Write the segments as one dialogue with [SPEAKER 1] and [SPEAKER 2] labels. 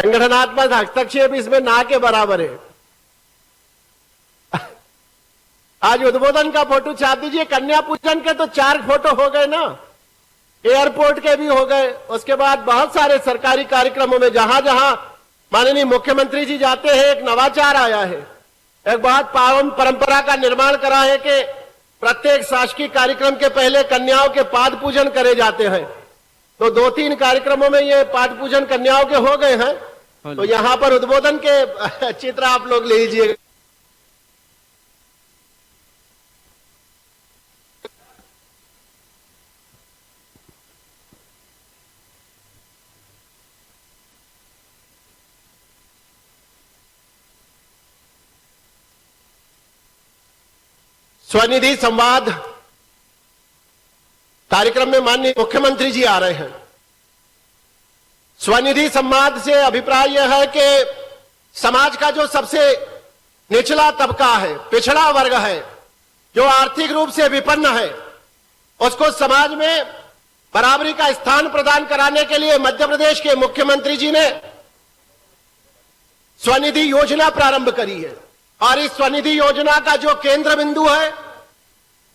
[SPEAKER 1] संगठनात्मक हस्तक्षेप इसमें ना के बराबर है। आज उद्बोधन का फोटो छाप दीजिए, कन्या पूजन के तो 4 फोटो हो गए ना, एयरपोर्ट के भी हो गए, उसके बाद बहुत सारे सरकारी कार्यक्रमों में जहां जहां माननीय मुख्यमंत्री जी जाते हैं एक नवाचार आया है, एक बहुत पावन परंपरा का निर्माण करा है कि प्रत्येक शासकीय कार्यक्रम के पहले कन्याओं के पाद पूजन करे जाते हैं। तो 2-3 कार्यक्रमों में ये पाद पूजन कन्याओं के हो गए हैं, तो यहां पर उद्बोधन के चित्र आप लोग ले लीजिएगा। स्वनिधि संवाद कार्यक्रम में माननीय मुख्यमंत्री जी आ रहे हैं। स्वनिधि संवाद से अभिप्राय यह है कि समाज का जो सबसे निचला तबका है, पिछड़ा वर्ग है, जो आर्थिक रूप से विपन्न है, उसको समाज में बराबरी का स्थान प्रदान कराने के लिए मध्य प्रदेश के मुख्यमंत्री जी ने स्वनिधि योजना प्रारंभ करी है। और इस स्वनिधि योजना का जो केंद्र बिंदु है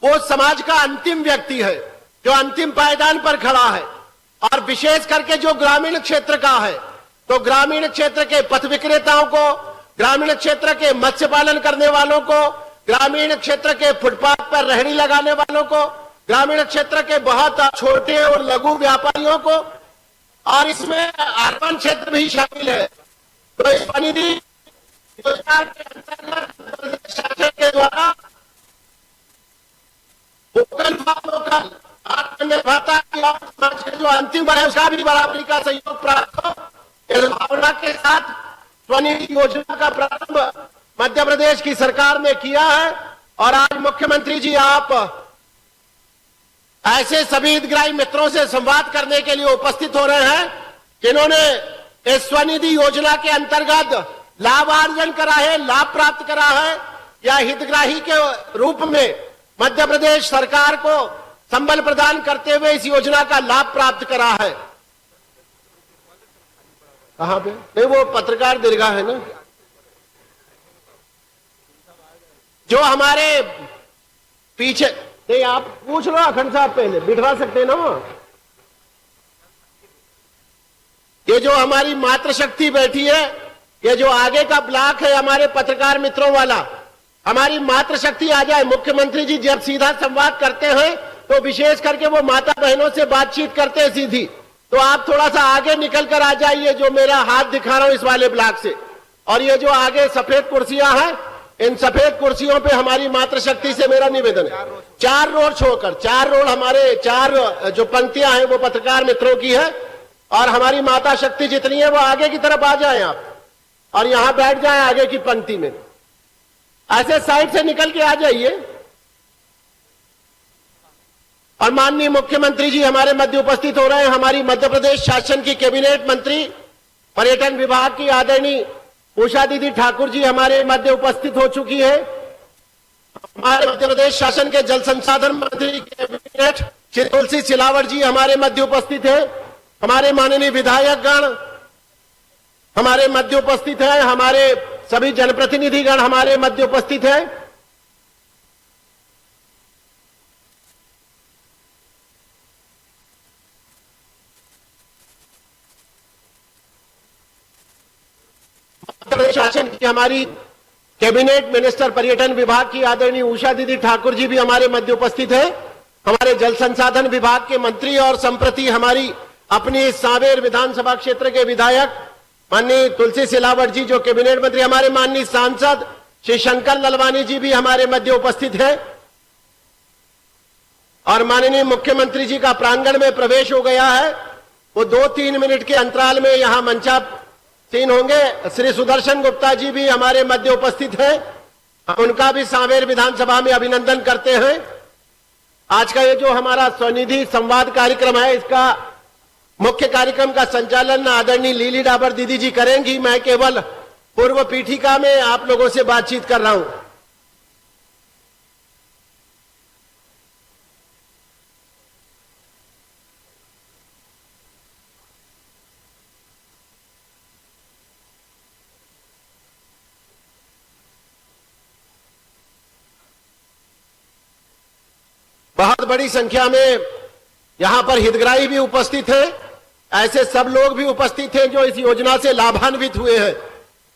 [SPEAKER 1] वो समाज का अंतिम व्यक्ति है, जो अंतिम पायदान पर खड़ा है, और विशेष करके जो ग्रामीण क्षेत्र का है, तो ग्रामीण क्षेत्र के पथ विक्रेताओं को, ग्रामीण क्षेत्र के मत्स्य पालन करने वालों को, ग्रामीण क्षेत्र के फुटपाथ पर रेहड़ी लगाने वालों को, ग्रामीण क्षेत्र के बहुत छोटे और लघु व्यापारियों को, और इसमें अर्बन क्षेत्र भी शामिल है। तो इस स्वनिधि योजना के अंतर्गत शासन के द्वारा वोकल फॉर लोकल, आत्मनिर्भरता की और जो अंतिम है उसका भी बराबरी का सहयोग प्राप्त हो, इस भावना के साथ स्वनिधि योजना का प्रारंभ मध्य प्रदेश की सरकार ने किया है। और आज मुख्यमंत्री जी आप ऐसे सभी हितग्राही मित्रों से संवाद करने के लिए उपस्थित हो रहे हैं जिन्होंने इस स्वनिधि योजना के अंतर्गत लाभार्जन करा है, लाभ प्राप्त करा है, या हितग्राही के रूप में मध्य प्रदेश सरकार को संबल प्रदान करते हुए इस योजना का लाभ प्राप्त करा है। कहां पे? नहीं, वो पत्रकार दीर्घा है ना, जो हमारे पीछे। नहीं, आप पूछ लो अखंड साहब, पहले बिठवा सकते हैं ना वो। ये जो हमारी मातृशक्ति बैठी है, ये जो आगे का ब्लॉक है हमारे पत्रकार मित्रों वाला, हमारी मातृशक्ति आ जाए। मुख्यमंत्री जी जब सीधा संवाद करते हैं तो विशेष करके वो माता बहनों से बातचीत करते हैं सीधी, तो आप थोड़ा सा आगे निकल कर आ जाइए, जो मेरा हाथ दिखा रहा हूं इस वाले ब्लॉक से। और ये जो आगे सफेद कुर्सियां हैं, इन सफेद कुर्सियों पे हमारी मातृशक्ति से मेरा निवेदन है, 4 रोड छोड़कर, 4 रोड हमारे 4 जो पंक्तियां हैं वो पत्रकार मित्रों की है, और हमारी माता शक्ति जितनी है वो आगे की तरफ आ जाए आप, और यहां बैठ जाए आगे की पंक्ति में। ऐसे साइड से निकल के आ जाइए। और माननीय मुख्यमंत्री जी हमारे मध्य उपस्थित हो रहे हैं। हमारी मध्य प्रदेश शासन की कैबिनेट मंत्री पर्यटन विभाग की आदरणीय उषा दीदी ठाकुर जी हमारे मध्य उपस्थित हो चुकी है। हमारे मध्य प्रदेश शासन के जल संसाधन मंत्री कैबिनेट श्री तुलसी सिलावट जी हमारे मध्य उपस्थित है। हमारे माननीय विधायक गण हमारे मध्य उपस्थित है। हमारे सभी जनप्रतिनिधिगण हमारे मध्य उपस्थित है। मध्य प्रदेश शासन की हमारी कैबिनेट मिनिस्टर पर्यटन विभाग की आदरणीय उषा दीदी ठाकुर जी भी हमारे मध्य उपस्थित है। हमारे जल संसाधन विभाग के मंत्री और संप्रति हमारी अपनी सांवेर विधानसभा क्षेत्र के विधायक माननीय तुलसी सिलावट जी जो कैबिनेट मंत्री, हमारे माननीय सांसद श्री शंकर ललवानी जी भी हमारे मध्य उपस्थित है। और माननीय मुख्यमंत्री जी का प्रांगण में प्रवेश हो गया है। वो 2-3 मिनट के अंतराल में यहां मंचासीन होंगे। श्री सुदर्शन गुप्ता जी भी हमारे मध्य उपस्थित हैं। उनका भी सांवेर विधानसभा में अभिनंदन करते हैं। आज का ये जो हमारा स्वनिधि संवाद कार्यक्रम है, इसका मुख्य कार्यक्रम का संचालन आदरणीय लीली डाबर दीदी जी करेंगी। मैं केवल पूर्व पीठिका में आप लोगों से बातचीत कर रहा हूं। बहुत बड़ी संख्या में यहां पर हितग्राही भी उपस्थित हैं। ऐसे सब लोग भी उपस्थित हैं जो इस योजना से लाभान्वित हुए हैं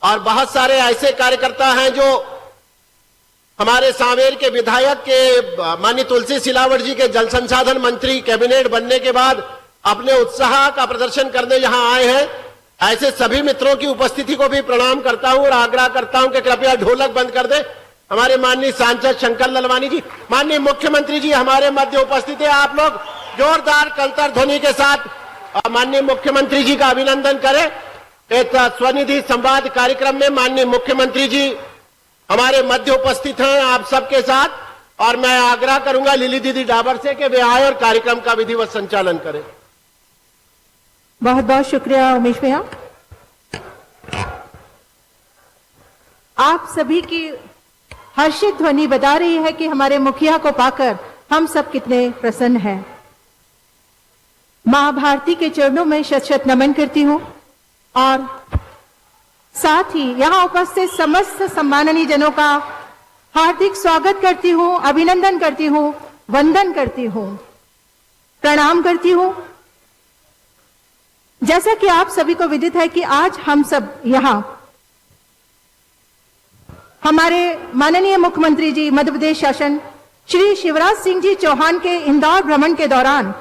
[SPEAKER 1] और बहुत सारे ऐसे कार्यकर्ता हैं जो हमारे सांवेर के विधायक के माननीय तुलसी सिलावट जी के जल संसाधन मंत्री कैबिनेट बनने के बाद अपने उत्साह का प्रदर्शन करने यहां आए हैं। ऐसे सभी मित्रों की उपस्थिति को भी प्रणाम करता हूं और आग्रह करता हूं कि कृपया ढोलक बंद कर दें। हमारे माननीय सांसद शंकर ललवानी जी, माननीय मुख्यमंत्री जी हमारे मध्य उपस्थित है। आप लोग जोरदार कंतर ध्वनि के साथ माननीय मुख्यमंत्री जी का अभिनंदन करें। एक स्वनिधि संवाद कार्यक्रम में माननीय मुख्यमंत्री जी हमारे मध्य उपस्थित हैं आप सबके साथ, और मैं आग्रह करूंगा लिली दीदी डाबर से कि वे आए और कार्यक्रम का विधिवत संचालन करें।
[SPEAKER 2] बहुत बहुत शुक्रिया उमेश भैया। आप सभी की हर्षित ध्वनि बता रही है कि हमारे मुखिया को पाकर हम सब कितने प्रसन्न हैं। मां भारती के चरणों में शत शत नमन करती हूं और साथ ही यहां उपस्थित समस्त सम्माननीय जनों का हार्दिक स्वागत करती हूं, अभिनंदन करती हूं, वंदन करती हूं, प्रणाम करती हूं। जैसा कि आप सभी को विदित है कि आज हम सब यहां हमारे माननीय मुख्यमंत्री जी मध्य प्रदेश शासन श्री शिवराज सिंह जी चौहान के इंदौर भ्रमण के दौरान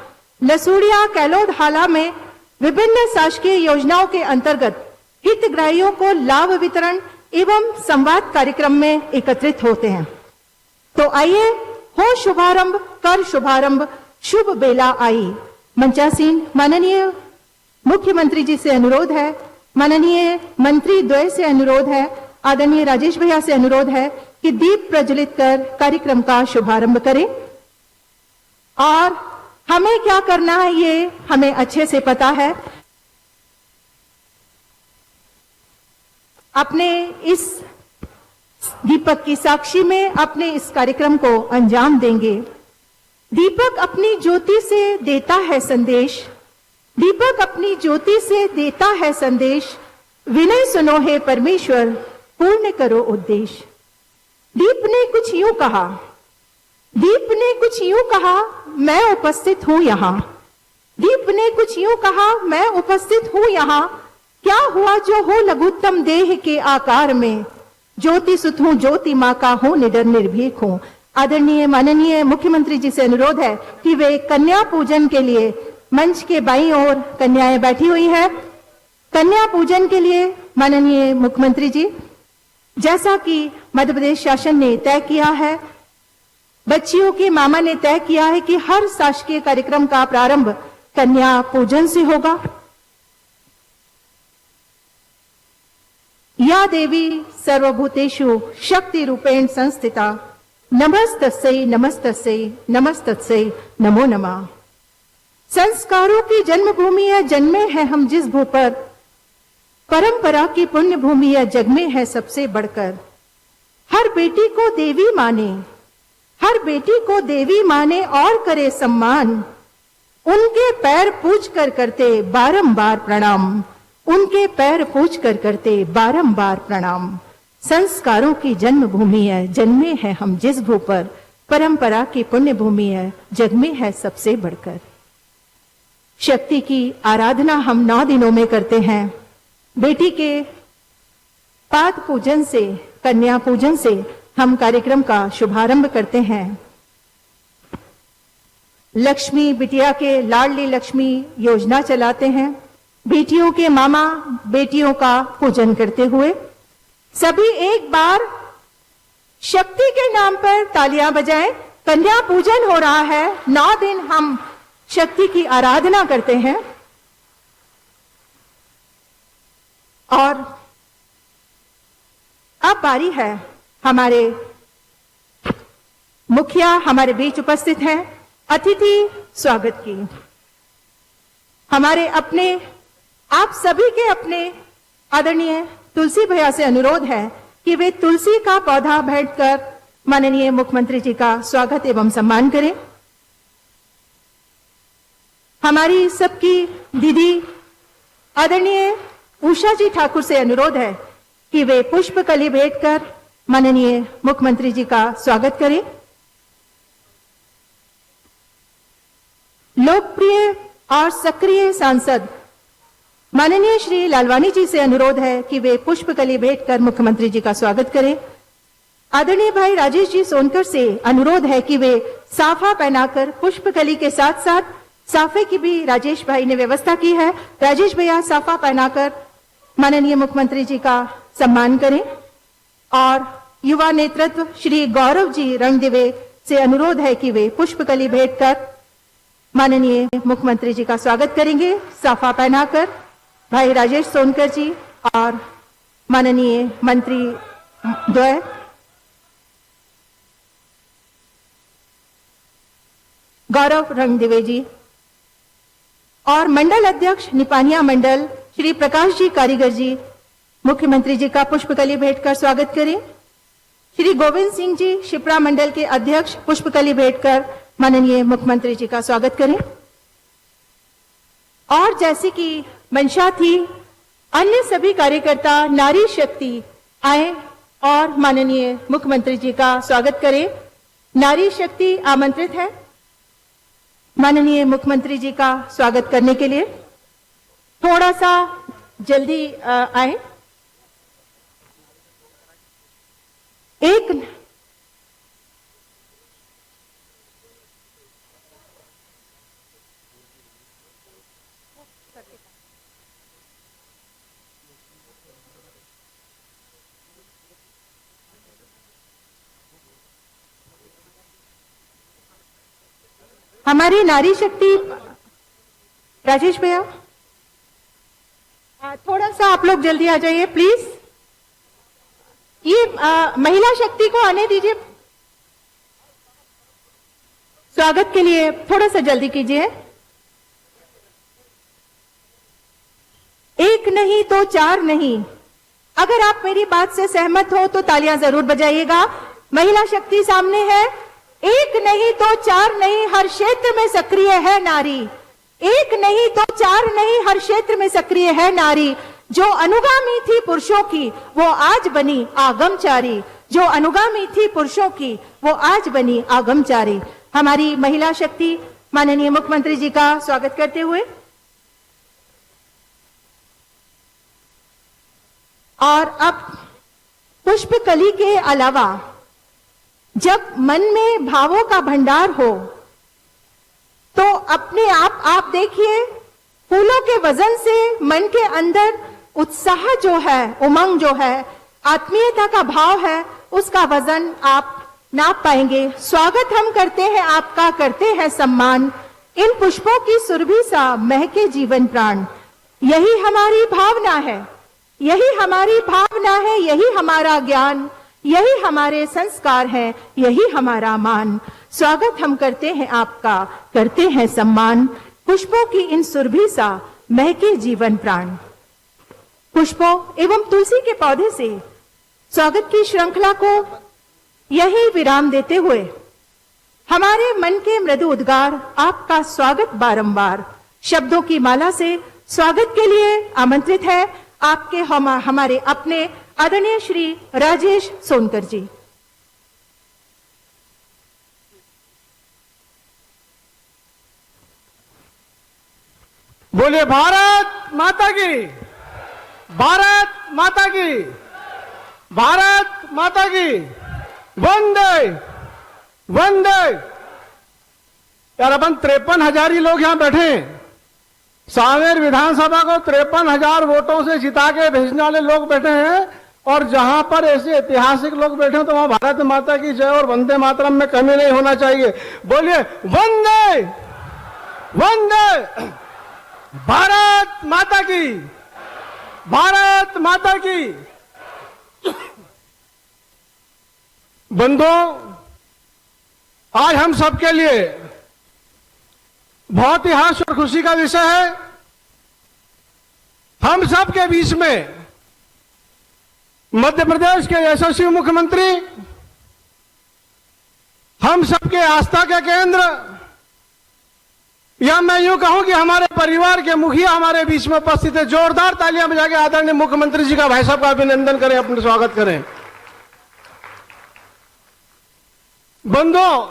[SPEAKER 2] लसूड़िया कैलोद हाला में विभिन्न शासकीय योजनाओं के अंतर्गत हितग्राहियों को लाभ वितरण एवं संवाद कार्यक्रम में एकत्रित होते हैं। तो आइए हो शुभारंभ कर शुभारंभ, शुभ बेला आई। मंचासीन माननीय मुख्यमंत्री जी से अनुरोध है, माननीय मंत्री द्वय से अनुरोध है, आदरणीय राजेश भैया से अनुरोध है कि दीप प्रज्वलित कर कार्यक्रम का शुभारंभ करें। और हमें क्या करना है ये हमें अच्छे से पता है। अपने इस दीपक की साक्षी में अपने इस कार्यक्रम को अंजाम देंगे। दीपक अपनी ज्योति से देता है संदेश, दीपक अपनी ज्योति से देता है संदेश, विनय सुनो हे परमेश्वर, पूर्ण करो उद्देश्य। दीप ने कुछ यूं कहा, दीप ने कुछ यूं कहा, मैं उपस्थित हूं यहां। दीप ने कुछ यूं कहा, मैं उपस्थित हूं यहां। क्या हुआ जो हो लघुत्तम देह के आकार में, ज्योति सुत हूं, ज्योति मां का हूं, निडर निर्भीक हूं। आदरणीय माननीय मुख्यमंत्री जी से अनुरोध है कि वे कन्या पूजन के लिए मंच के बाईं ओर कन्याएं बैठी हुई है। कन्या पूजन के लिए माननीय मुख्यमंत्री जी, जैसा कि मध्य प्रदेश शासन ने तय किया है, बच्चियों के मामा ने तय किया है कि हर शासकीय कार्यक्रम का प्रारंभ कन्या पूजन से होगा। या देवी सर्वभूतेषु शक्ति रूपेण संस्थिता, नमस्तस्यै नमस्तस्यै नमस्तस्यै नमो नमः। संस्कारों की जन्मभूमि है, जन्मे हैं हम जिस भू पर, परंपरा की पुण्य भूमि है, जग में है सबसे बढ़कर। हर बेटी को देवी माने, हर बेटी को देवी माने और करे सम्मान, उनके पैर पूछ कर करते बारंबार प्रणाम, उनके पैर पूछ कर करते बारंबार प्रणाम। संस्कारों की जन्मभूमि है, जन्मे हैं हम जिस भू पर, परंपरा की पुण्य भूमि है, जग में है सबसे बढ़कर। शक्ति की आराधना हम 9 दिनों में करते हैं। बेटी के पाद पूजन से, कन्या पूजन से हम कार्यक्रम का शुभारंभ करते हैं। लक्ष्मी बिटिया के लाडली लक्ष्मी योजना चलाते हैं। बेटियों के मामा बेटियों का पूजन करते हुए सभी एक बार शक्ति के नाम पर तालियां बजाएं। कन्या पूजन हो रहा है, 9 दिन हम शक्ति की आराधना करते हैं। और अब बारी है हमारे मुखिया हमारे बीच उपस्थित हैं, अतिथि स्वागत की। हमारे अपने आप सभी के अपने आदरणीय तुलसी भैया से अनुरोध है कि वे तुलसी का पौधा भेंट कर माननीय मुख्यमंत्री जी का स्वागत एवं सम्मान करें। हमारी सबकी दीदी आदरणीय उषा जी ठाकुर से अनुरोध है कि वे पुष्पकली भेंट कर माननीय मुख्यमंत्री जी का स्वागत करें। लोकप्रिय और सक्रिय सांसद माननीय श्री लालवानी जी से अनुरोध है कि वे पुष्पकली भेंट कर मुख्यमंत्री जी का स्वागत करें। आदरणीय भाई राजेश जी सोनकर से अनुरोध है कि वे साफा पहनाकर पुष्पकली के साथ साथ साफे की भी राजेश भाई ने व्यवस्था की है। राजेश भैया साफा पहनाकर माननीय मुख्यमंत्री जी का सम्मान करें। और युवा नेतृत्व श्री गौरव जी रंगदिवे से अनुरोध है कि वे पुष्पकली भेंट कर माननीय मुख्यमंत्री जी का स्वागत करेंगे। साफा पहनाकर भाई राजेश सोनकर जी और माननीय मंत्री द्वय गौरव रंगदिवे जी और मंडल अध्यक्ष निपानिया मंडल श्री प्रकाश जी कारीगर जी मुख्यमंत्री जी का पुष्पकली भेंट कर स्वागत करें। श्री गोविंद सिंह जी शिप्रा मंडल के अध्यक्ष पुष्पकली भेंट कर माननीय मुख्यमंत्री जी का स्वागत करें। और जैसे कि मंशा थी, अन्य सभी कार्यकर्ता नारी शक्ति आए और माननीय मुख्यमंत्री जी का स्वागत करें। नारी शक्ति आमंत्रित है माननीय मुख्यमंत्री जी का स्वागत करने के लिए। थोड़ा सा जल्दी आए। एक हमारी नारी शक्ति राजेश भैया थोड़ा सा आप लोग जल्दी आ जाइए प्लीज। ये महिला शक्ति को आने दीजिए। स्वागत के लिए थोड़ा सा जल्दी कीजिए। एक नहीं तो चार नहीं। अगर आप मेरी बात से सहमत हो तो तालियां जरूर बजाइएगा। महिला शक्ति सामने है। एक नहीं तो चार नहीं, हर क्षेत्र में सक्रिय है नारी। एक नहीं तो चार नहीं, हर क्षेत्र में सक्रिय है नारी। जो अनुगामी थी पुरुषों की वो आज बनी आगमचारी। जो अनुगामी थी पुरुषों की वो आज बनी आगमचारी। हमारी महिला शक्ति माननीय मुख्यमंत्री जी का स्वागत करते हुए और अब पुष्पकली के अलावा जब मन में भावों का भंडार हो तो अपने आप देखिए फूलों के वजन से मन के अंदर उत्साह जो है, उमंग जो है, आत्मीयता का भाव है, उसका वजन आप नाप पाएंगे। स्वागत हम करते हैं आपका, करते हैं सम्मान। इन पुष्पों की सुरभि सा महके जीवन प्राण। यही हमारी भावना है, यही हमारी भावना है, यही हमारा ज्ञान, यही हमारे संस्कार हैं, यही हमारा मान। स्वागत हम करते हैं आपका, करते हैं सम्मान। पुष्पों की इन सुरभि सा महके जीवन प्राण। पुष्पों एवं तुलसी के पौधे से स्वागत की श्रृंखला को यही विराम देते हुए हमारे मन के मृदु उद्गार आपका स्वागत बारंबार शब्दों की माला से स्वागत के लिए आमंत्रित है आपके हमारे अपने आदरणीय श्री राजेश सोनकर जी।
[SPEAKER 3] बोलिए भारत माता की, भारत माता की, भारत माता की। वंदे वंदे। यार अपन 53,000 ही लोग यहां बैठे हैं। सांवेर विधानसभा को 53,000 वोटों से जिता के भेजने वाले लोग बैठे हैं और जहां पर ऐसे ऐतिहासिक लोग बैठे हैं तो वहां भारत माता की जय और वंदे मातरम में कमी नहीं होना चाहिए। बोलिए वंदे वंदे। भारत माता की, भारत माता की। बंधुओं, आज हम सबके लिए बहुत ही हर्ष और खुशी का विषय है। हम सबके बीच में मध्य प्रदेश के यशस्वी मुख्यमंत्री, हम सबके आस्था के केंद्र, या मैं यूं कहूं कि हमारे परिवार के मुखिया हमारे बीच में उपस्थित है। जोरदार तालियां बजा के आदरणीय मुख्यमंत्री जी का, भाई साहब का अभिनंदन करें, अपना स्वागत करें। बंधुओं,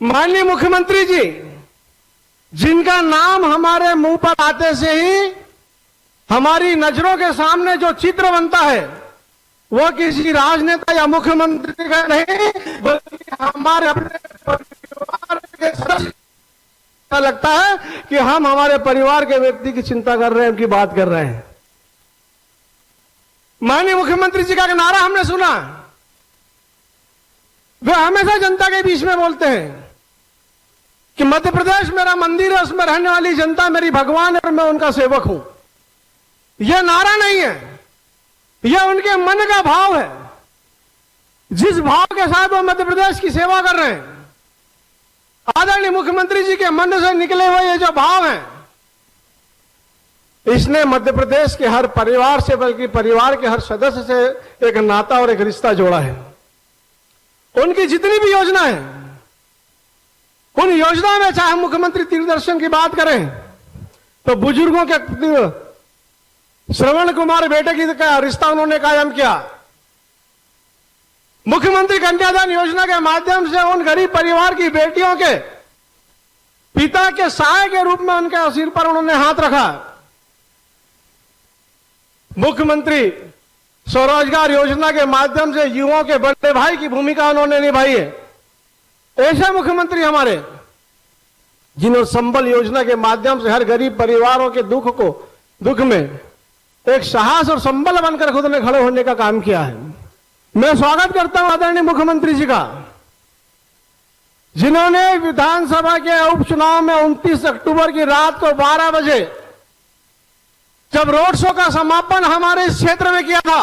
[SPEAKER 3] माननीय मुख्यमंत्री जी जिनका नाम हमारे मुंह पर आते से ही हमारी नजरों के सामने जो चित्र बनता है वो किसी राजनेता या मुख्यमंत्री का नहीं, बल्कि हमारे अपने परिवार के सदस्य का लगता है कि हम हमारे परिवार के व्यक्ति की चिंता कर रहे हैं, उनकी बात कर रहे हैं। माननीय मुख्यमंत्री जी का एक नारा हमने सुना, वे हमेशा जनता के बीच में बोलते हैं कि मध्य प्रदेश मेरा मंदिर है, उसमें रहने वाली जनता मेरी भगवान है और मैं उनका सेवक हूं। यह नारा नहीं है, यह उनके मन का भाव है। जिस भाव के साथ वो मध्य प्रदेश की सेवा कर रहे हैं, आदरणीय मुख्यमंत्री जी के मन से निकले हुए ये जो भाव हैं, इसने मध्य प्रदेश के हर परिवार से, बल्कि परिवार के हर सदस्य से एक नाता और एक रिश्ता जोड़ा है। उनकी जितनी भी योजना है, उन योजना में चाहे मुख्यमंत्री तीर्थदर्शन की बात करें तो बुजुर्गों के श्रवण कुमार बेटे की का रिश्ता उन्होंने कायम किया। मुख्यमंत्री कन्यादान योजना के माध्यम से उन गरीब परिवार की बेटियों के पिता के सहाय के रूप में उनके सिर पर उन्होंने हाथ रखा। मुख्यमंत्री स्वरोजगार योजना के माध्यम से युवाओं के बड़े भाई की भूमिका उन्होंने निभाई है। ऐसे मुख्यमंत्री हमारे, जिन्होंने संबल योजना के माध्यम से हर गरीब परिवारों के दुख में एक साहस और संबल बनकर खुद ने खड़े होने का काम किया है। मैं स्वागत करता हूं आदरणीय मुख्यमंत्री जी का, जिन्होंने विधानसभा के उपचुनाव में 29 अक्टूबर की रात को 12 बजे जब रोड शो का समापन हमारे इस क्षेत्र में किया था,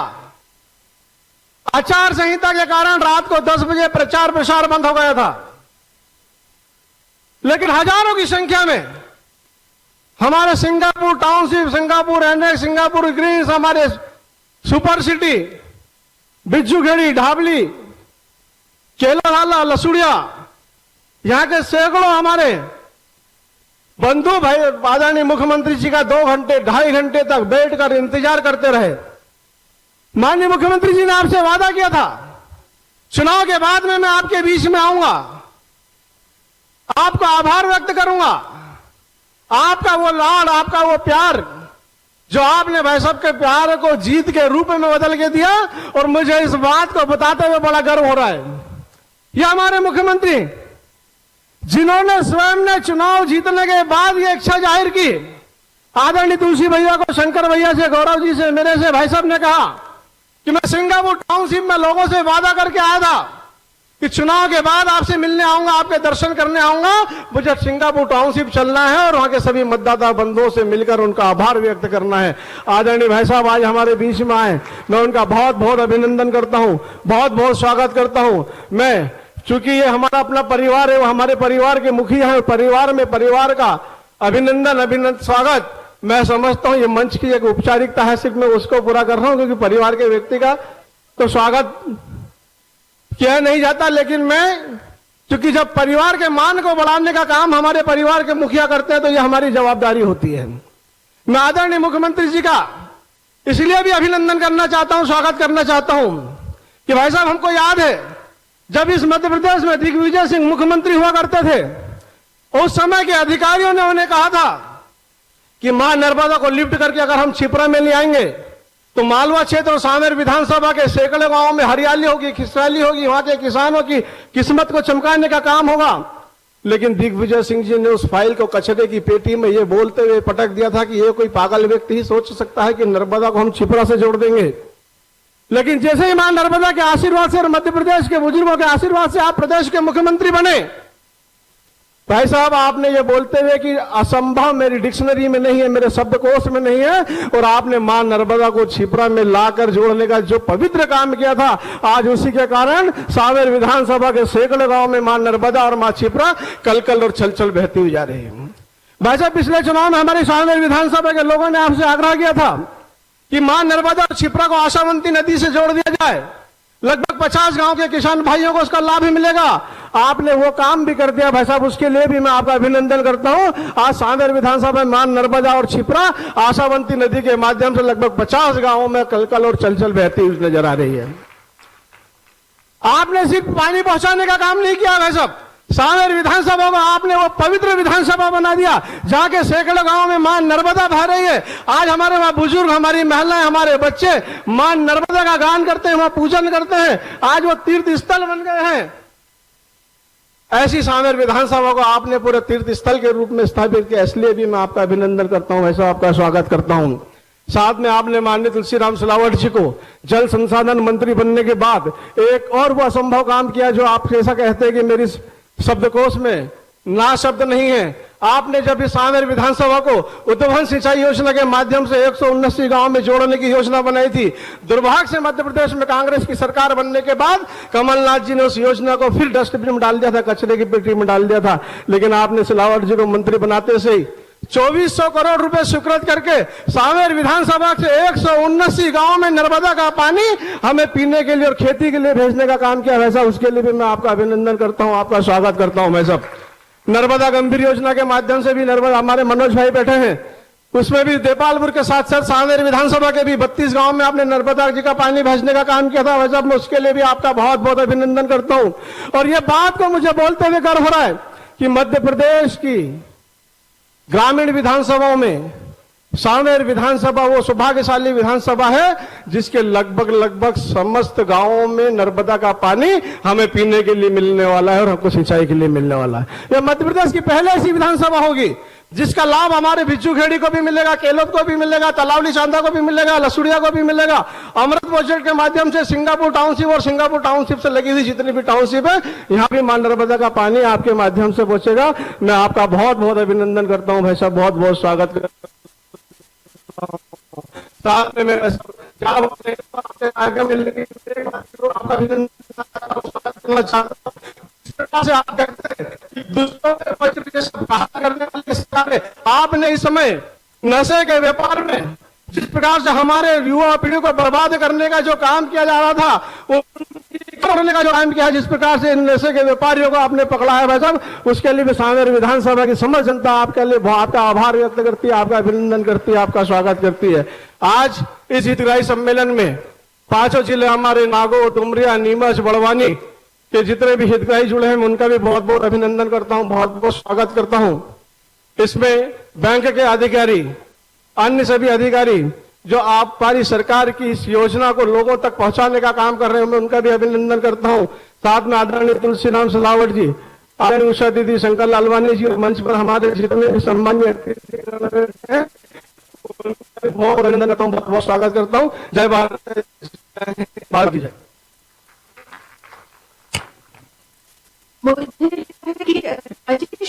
[SPEAKER 3] आचार संहिता के कारण रात को 10 बजे प्रचार प्रसार बंद हो गया था, लेकिन हजारों की संख्या में हमारे Singapore township, Singapore annex, Singapore greens, हमारे सुपर सिटी, बिज्जूखेड़ी, ढाबली, केलाला, लसुड़िया, यहां के सैकड़ों हमारे बंधु भाई आदरणीय मुख्यमंत्री जी का 2 घंटे 2.5 घंटे तक बैठकर इंतजार करते रहे। माननीय मुख्यमंत्री जी ने आपसे वादा किया था, चुनाव के बाद में मैं आपके बीच में आऊंगा, आपका आभार व्यक्त करूंगा, आपका वो लाड, आपका वो प्यार जो आपने भाई साहब के प्यार को जीत के रूप में बदल के दिया, और मुझे इस बात को बताते हुए बड़ा गर्व हो रहा है। ये हमारे मुख्यमंत्री जिन्होंने स्वयं ने चुनाव जीतने के बाद ये इच्छा जाहिर की, आदरणीय तुलसी भैया को, शंकर भैया से, गौरव जी से, मेरे से भाई साहब ने कहा कि मैं सिंगापुर टाउनशिप में लोगों से वादा करके आया था कि चुनाव के बाद आपसे मिलने आऊंगा, आपके दर्शन करने आऊंगा, मुझे सिंगापुर टाउनशिप चलना है और वहां के सभी मतदाता बंधुओं से मिलकर उनका आभार व्यक्त करना है। आदरणीय भाई साहब आज हमारे बीच में आए, मैं उनका बहुत बहुत अभिनंदन करता हूं, बहुत बहुत स्वागत करता हूं। मैं, चूंकि ये हमारा अपना परिवार है, वो हमारे परिवार के मुखिया है, परिवार में परिवार का अभिनंदन स्वागत मैं समझता हूं ये मंच की एक औपचारिकता है, सिर्फ मैं उसको पूरा कर रहा हूं, क्योंकि परिवार के व्यक्ति का तो स्वागत किया नहीं जाता, लेकिन मैं, क्योंकि जब परिवार के मान को बढ़ाने का काम हमारे परिवार के मुखिया करते हैं तो यह हमारी जवाबदारी होती है। मैं आदरणीय मुख्यमंत्री जी का इसलिए भी अभिनंदन करना चाहता हूं, स्वागत करना चाहता हूं कि भाई साहब हमको याद है जब इस मध्य प्रदेश में दिग्विजय सिंह मुख्यमंत्री हुआ करते थे, उस समय के अधिकारियों ने उन्हें कहा था कि मां नर्मदा को लिफ्ट करके अगर हम छिपरा में ले आएंगे तो मालवा क्षेत्र और सांवेर विधानसभा के सैकड़ों गांवों में हरियाली होगी, खुशहाली होगी, वहां के किसानों की किस्मत को चमकाने का काम होगा। लेकिन दिग्विजय सिंह जी ने उस फाइल को कचरे की पेटी में ये बोलते हुए पटक दिया था कि ये कोई पागल व्यक्ति ही सोच सकता है कि नर्मदा को हम छिपरा से जोड़ देंगे। लेकिन जैसे ही मां नर्मदा के आशीर्वाद से और मध्य प्रदेश के बुजुर्गों के आशीर्वाद से आप प्रदेश के मुख्यमंत्री बने, भाई साहब आपने ये बोलते हुए कि असंभव मेरी डिक्शनरी में नहीं है, मेरे शब्दकोश में नहीं है, और आपने मां नर्मदा को छिपरा में लाकर जोड़ने का जो पवित्र काम किया था, आज उसी के कारण सांवेर विधानसभा के सैकड़ों गांव में मां नर्मदा और मां छिपरा कल और छल बहती हुई जा रही है। भाई साहब पिछले चुनाव में हमारे सांवेर विधानसभा के लोगों ने आपसे आग्रह किया था कि मां नर्मदा और छिपरा को आशावंती नदी से जोड़ दिया जाए, लगभग 50 गांव के किसान भाइयों को उसका लाभ ही मिलेगा। आपने वो काम भी कर दिया भाई साहब, उसके लिए भी मैं आपका अभिनंदन करता हूं। आज सांवेर विधानसभा में मां नर्मदा और छिपरा आशावंती नदी के माध्यम से लगभग 50 गांवों में कल और छल बहती हुई नजर आ रही है। आपने सिर्फ पानी पहुंचाने का काम नहीं किया भाई साहब, सांवेर विधानसभा को आपने वो पवित्र विधानसभा बना दिया जहाँ के सैकड़ों गांव में मां नर्मदा बह रही है। आज हमारे वहां बुजुर्ग, हमारी महिलाएं, हमारे बच्चे मां नर्मदा का गान करते हैं, वहां पूजन करते हैं। आज वो तीर्थ स्थल बन गए हैं। ऐसी सांवेर विधानसभा को आपने पूरे तीर्थ स्थल के रूप में स्थापित किया, इसलिए भी मैं आपका अभिनंदन करता हूं, ऐसा आपका स्वागत करता हूं। साथ में आपने माननीय तुलसीराम सिलावट जी को जल संसाधन मंत्री बनने के बाद एक और वो असंभव काम किया, जो आप ऐसा कहते हैं कि मेरी शब्दकोश में ना शब्द नहीं है। आपने जब इस सांवेर विधानसभा को उद्वहन सिंचाई योजना के माध्यम से 179 गांव में जोड़ने की योजना बनाई थी। दुर्भाग्य से मध्य प्रदेश में कांग्रेस की सरकार बनने के बाद कमलनाथ जी ने उस योजना को फिर डस्टबिन में डाल दिया था, कचरे की पेटी में डाल दिया था। लेकिन आपने सिलावट जी को मंत्री बनाते से ही 2400 करोड़ रुपए स्वीकृत करके सांवेर विधानसभा से 179 गांव में नर्मदा का पानी हमें पीने के लिए और खेती के लिए भेजने का काम किया। वैसा उसके लिए भी मैं आपका अभिनंदन करता हूं, आपका स्वागत करता हूं। मैं सब नर्मदा गंभीर योजना के माध्यम से भी नर्मदा, हमारे मनोज भाई बैठे हैं, उसमें भी देपालपुर के साथ साथ सांवेर विधानसभा के भी 32 गांव में आपने नर्मदा जी का पानी भेजने का काम किया था। वैसा मैं उसके लिए भी आपका बहुत बहुत अभिनंदन करता हूं। और ये बात को मुझे बोलते हुए गर्व हो रहा है कि मध्य प्रदेश की ग्रामीण विधानसभाओं में सांवेर विधानसभा वो सौभाग्यशाली विधानसभा है जिसके लगभग समस्त गांवों में नर्मदा का पानी हमें पीने के लिए मिलने वाला है और हमको सिंचाई के लिए मिलने वाला है। यह मध्य प्रदेश की पहले ऐसी विधानसभा होगी जिसका लाभ हमारे बिज्जू खेड़ी को भी मिलेगा, केलोद को भी मिलेगा, तलावली चांदा को भी मिलेगा, लसुड़िया को भी मिलेगा। अमृत प्रोजेक्ट के माध्यम से सिंगापुर टाउनशिप और सिंगापुर टाउनशिप से लगी हुई जितनी भी टाउनशिप है, यहाँ भी मां नर्मदा का पानी आपके माध्यम से पहुंचेगा। मैं आपका बहुत बहुत अभिनंदन करता हूँ भाई साहब, बहुत बहुत स्वागत करता हूं। साथ में मैं आगे मिलने की आपका अभिनंदन करना चाहता हूं। से आप कहते हैं कि दूसरों के पवित्र करने वाली सरकार है। आपने इस समय नशे के व्यापार में जिस प्रकार से हमारे युवा पीढ़ी को बर्बाद करने का जो काम किया जा रहा था, वो करने का जो काम किया, जिस प्रकार से इन नशे के व्यापारियों को आपने पकड़ा है भाई साहब, उसके लिए भी सांवेर विधानसभा की समस्त जनता आपके लिए आपका आभार व्यक्त करती है, आपका अभिनंदन करती है, आपका स्वागत करती है। आज इस हितग्राही सम्मेलन में 5 जिले हमारे नागौर, डुमरिया, नीमच, बड़वानी के जितने भी हितग्राही जुड़े हैं, उनका भी बहुत बहुत अभिनंदन करता हूं, बहुत बहुत स्वागत करता हूं। इसमें बैंक के अधिकारी, अन्य सभी अधिकारी जो आप हमारी सरकार की इस योजना को लोगों तक पहुंचाने का काम कर रहे हैं, मैं उनका भी अभिनंदन करता हूं। साथ में आदरणीय तुलसीराम सिलावट जी, आदरणीय उषा दीदी, शंकर लालवानी जी, मंच पर हमारे जितने भी सम्मानीय हैं, बहुत अभिनंदन करता हूँ, बहुत बहुत स्वागत करता हूँ। जय भारत, भारत की जय।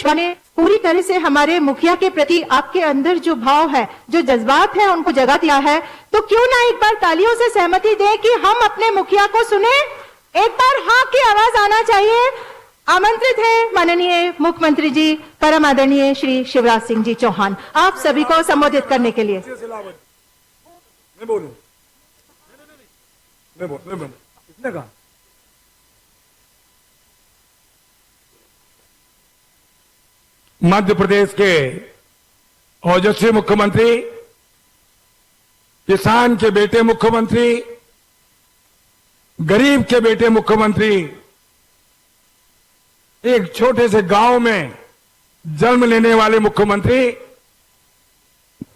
[SPEAKER 2] ने पूरी तरह से हमारे मुखिया के प्रति आपके अंदर जो भाव है, जो जज्बात है, उनको जगा दिया है। तो क्यों ना एक बार तालियों से सहमति दें कि हम अपने मुखिया को सुने। एक बार हाँ की आवाज आना चाहिए। आमंत्रित है माननीय मुख्यमंत्री जी, परम आदरणीय श्री शिवराज सिंह जी चौहान, आप सभी को संबोधित करने के लिए।
[SPEAKER 3] मैं बोलूं? किसने कहा?
[SPEAKER 4] मध्य प्रदेश के ओजस्वी मुख्यमंत्री, किसान के बेटे मुख्यमंत्री, गरीब के बेटे मुख्यमंत्री, एक छोटे से गांव में जन्म लेने वाले मुख्यमंत्री,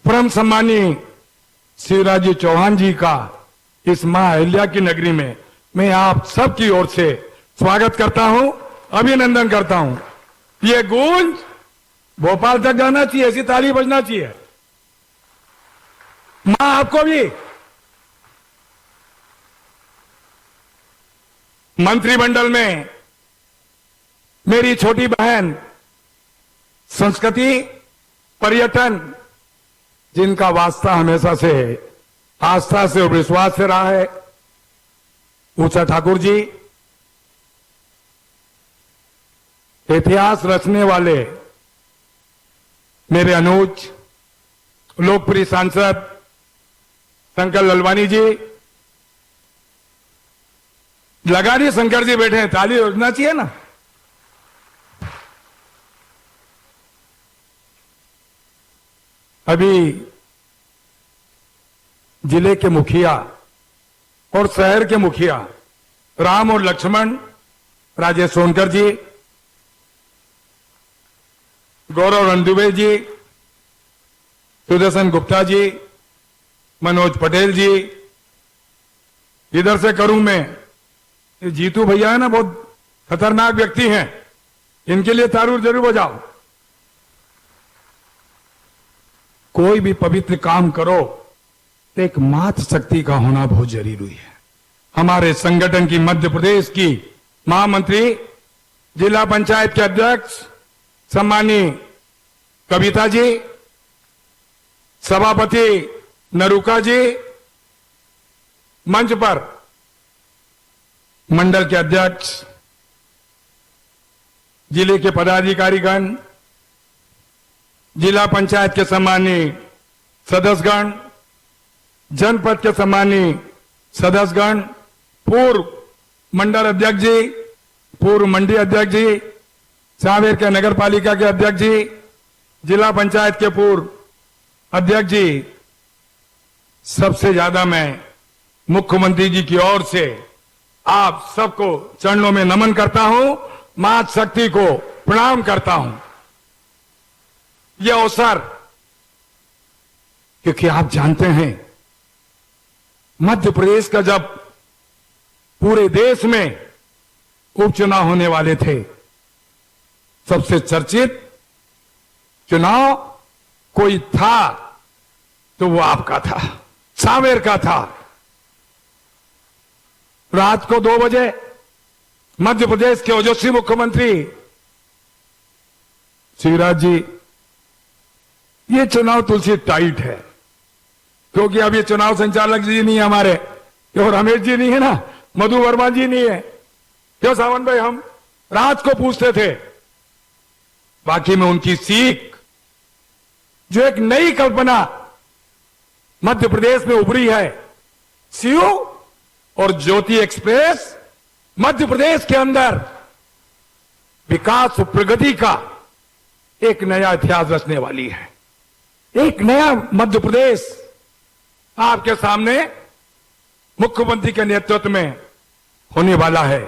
[SPEAKER 4] परम सम्मानीय शिवराज जी चौहान जी का इस मां अहिल्या की नगरी में मैं आप सबकी ओर से स्वागत करता हूं, अभिनंदन करता हूं। ये गूंज भोपाल तक जाना चाहिए, ऐसी ताली बजना चाहिए। मां आपको भी मंत्रिमंडल में मेरी छोटी बहन संस्कृति पर्यटन, जिनका वास्ता हमेशा से आस्था से और विश्वास से रहा है, ऊषा ठाकुर जी, इतिहास रचने वाले मेरे अनुज, लोकप्रिय सांसद शंकर लालवानी जी, लगानी शंकर जी बैठे हैं, ताली बजना चाहिए ना। अभी जिले के मुखिया और शहर के मुखिया राम और लक्ष्मण, राजेश सोनकर जी, गौरव रणदुबे जी, सुदर्शन गुप्ता जी, मनोज पटेल जी, इधर से करूं मैं, ये जीतू भैया है ना, बहुत खतरनाक व्यक्ति हैं, इनके लिए तारूर जरूर बजाओ। कोई भी पवित्र काम करो तो एक मात्र शक्ति का होना बहुत जरूरी है। हमारे संगठन की मध्य प्रदेश की महामंत्री, जिला पंचायत के अध्यक्ष सम्मानीय कविता जी, सभापति नरुका जी, मंच पर मंडल के अध्यक्ष, जिले के पदाधिकारीगण, जिला पंचायत के सम्मानीय सदस्यगण, जनपद के सम्मानीय सदस्यगण, पूर्व मंडल अध्यक्ष जी, पूर्व मंडी अध्यक्ष जी, सांवेर के नगर पालिका के अध्यक्ष जी, जिला पंचायत के पूर्व अध्यक्ष जी, सबसे ज्यादा मैं मुख्यमंत्री जी की ओर से आप सबको चरणों में नमन करता हूं, मां शक्ति को प्रणाम करता हूं। यह अवसर, क्योंकि आप जानते हैं मध्य प्रदेश का जब पूरे देश में उपचुनाव होने वाले थे, सबसे चर्चित चुनाव कोई था तो वो आपका था, सांवेर का था। रात को 2 बजे मध्य प्रदेश के ओजस्वी मुख्यमंत्री शिवराज जी, ये चुनाव तुलसी टाइट है, क्योंकि अब ये चुनाव संचालक जी नहीं है हमारे, क्यों रमेश जी नहीं है ना, मधु वर्मा जी नहीं है, क्यों सावन भाई, हम रात को पूछते थे। बाकी में उनकी सीख, जो एक नई कल्पना मध्य प्रदेश में उभरी है, सीयू और ज्योति एक्सप्रेस मध्य प्रदेश के अंदर विकास और प्रगति का एक नया इतिहास रचने वाली है। एक नया मध्य प्रदेश आपके सामने मुख्यमंत्री के नेतृत्व में होने वाला है।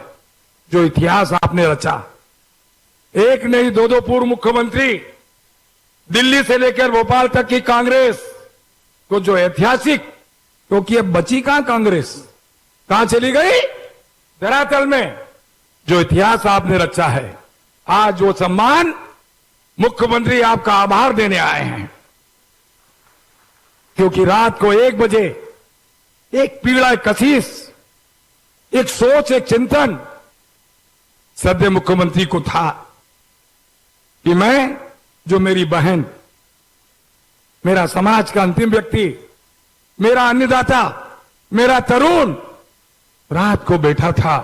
[SPEAKER 4] जो इतिहास आपने रचा, एक नहीं 2 पूर्व मुख्यमंत्री, दिल्ली से लेकर भोपाल तक की कांग्रेस को जो ऐतिहासिक, क्योंकि अब बची कहां कांग्रेस, कहां चली गई, धरातल में जो इतिहास आपने रचा है, आज वो सम्मान मुख्यमंत्री आपका आभार देने आए हैं। क्योंकि रात को 1 बजे एक पीड़ा, एक कशिश, एक सोच, एक चिंतन सद्य मुख्यमंत्री को था कि मैं, जो मेरी बहन, मेरा समाज का अंतिम व्यक्ति, मेरा अन्नदाता, मेरा तरुण रात को बैठा था,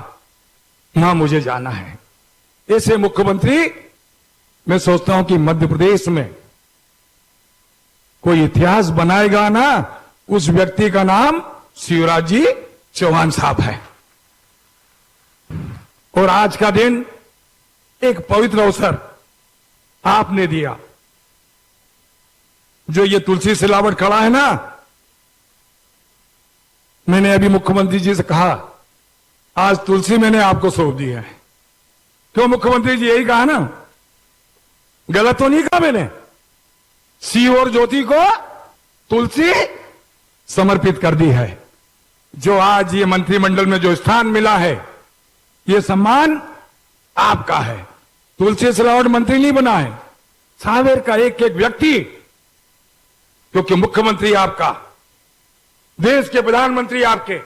[SPEAKER 4] यहां मुझे जाना है। ऐसे मुख्यमंत्री मैं सोचता हूं कि मध्य प्रदेश में कोई इतिहास बनाएगा ना, उस व्यक्ति का नाम शिवराज जी चौहान साहब है। और आज का दिन एक पवित्र अवसर आपने दिया। जो ये तुलसी सिलावट खड़ा है ना, मैंने अभी मुख्यमंत्री जी से कहा, आज तुलसी मैंने आपको सौंप दी है। क्यों मुख्यमंत्री जी, यही कहा ना, गलत तो नहीं कहा मैंने। शिव और ज्योति को तुलसी समर्पित कर दी है। जो आज ये मंत्रिमंडल में जो स्थान मिला है, ये सम्मान आपका है। तुलसी सिलावट मंत्री नहीं बना है, सांवेर का एक एक व्यक्ति, क्योंकि मुख्यमंत्री आपका, देश के प्रधानमंत्री आपके,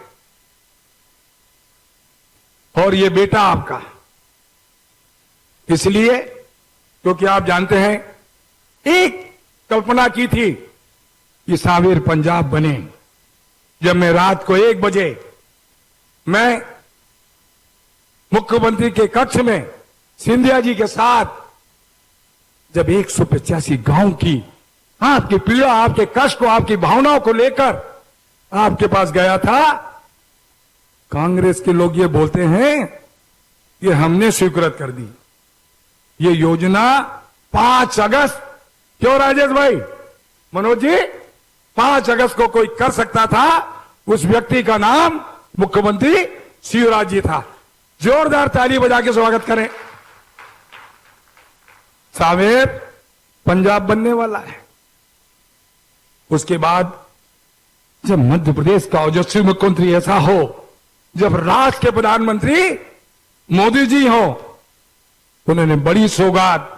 [SPEAKER 4] और ये बेटा आपका। इसलिए क्योंकि आप जानते हैं, एक कल्पना की थी कि सांवेर पंजाब बने। जब मैं रात को 1 बजे मैं मुख्यमंत्री के कक्ष में सिंधिया जी के साथ जब 185 गांव की आपकी पीड़ा, आपके कष्ट को, आपकी भावनाओं को लेकर आपके पास गया था, कांग्रेस के लोग ये बोलते हैं कि हमने स्वीकृत कर दी ये योजना 5 अगस्त। क्यों राजेश भाई, मनोज जी, 5 अगस्त को कोई कर सकता था, उस व्यक्ति का नाम मुख्यमंत्री शिवराज जी था। जोरदार ताली बजा के स्वागत करें। सांवेर पंजाब बनने वाला है। उसके बाद जब मध्य प्रदेश का ओजस्वी मुख्यमंत्री ऐसा हो, जब राष्ट्र के प्रधानमंत्री मोदी जी हो, उन्होंने बड़ी सौगात,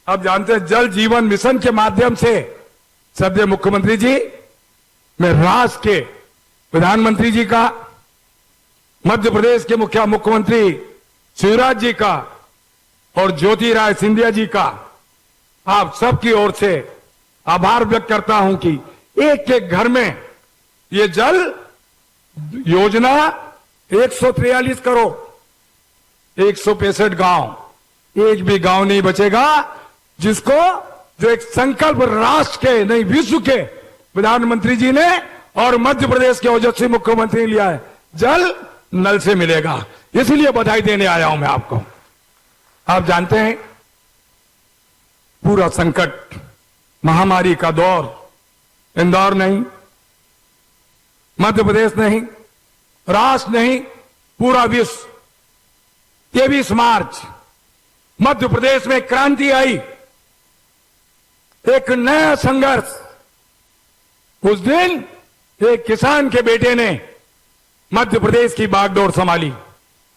[SPEAKER 4] अब जानते हैं जल जीवन मिशन के माध्यम से सदैव मुख्यमंत्री जी, मैं राष्ट्र के प्रधानमंत्री जी का, मध्य प्रदेश के मुख्यमंत्री शिवराज जी का और ज्योतिरादित्य सिंधिया जी का आप सबकी ओर से आभार व्यक्त करता हूं कि एक एक घर में ये जल योजना 143 करोड़, 165 गांव, एक भी गांव नहीं बचेगा जिसको, जो एक संकल्प राष्ट्र के नहीं विश्व के प्रधानमंत्री जी ने और मध्य प्रदेश के ओजस्वी मुख्यमंत्री ने लिया है, जल नल से मिलेगा। इसलिए बधाई देने आया हूं मैं आपको। आप जानते हैं पूरा संकट, महामारी का दौर, इंदौर नहीं, मध्य प्रदेश नहीं, राष्ट्र नहीं, पूरा विश्व, 23 मार्च मध्य प्रदेश में क्रांति आई, एक नया संघर्ष। उस दिन एक किसान के बेटे ने मध्य प्रदेश की बागडोर संभाली।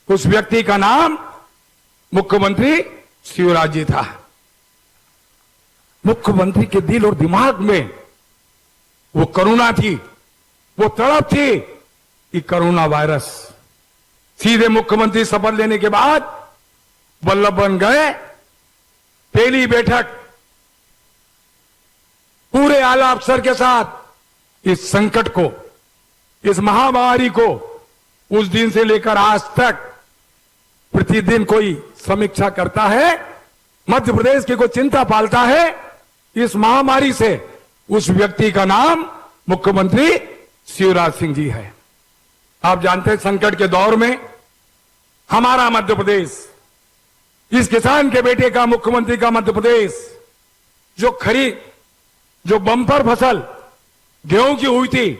[SPEAKER 4] उस व्यक्ति का नाम मुख्यमंत्री शिवराज जी था। मुख्यमंत्री के दिल और दिमाग में वो करुणा थी, वो तड़प थी कि कोरोना वायरस। सीधे मुख्यमंत्री शपथ लेने के बाद वल्लभ बन गए। पहली बैठक पूरे आला अफसर के साथ इस संकट को, इस महामारी को उस दिन से लेकर आज तक प्रतिदिन कोई समीक्षा करता है, मध्य प्रदेश की कोई चिंता पालता है इस महामारी से, उस व्यक्ति का नाम मुख्यमंत्री शिवराज सिंह जी है। आप जानते हैं संकट के दौर में हमारा मध्य प्रदेश, इस किसान के बेटे का मुख्यमंत्री का मध्य प्रदेश, जो बम्पर फसल गेहूं की हुई थी,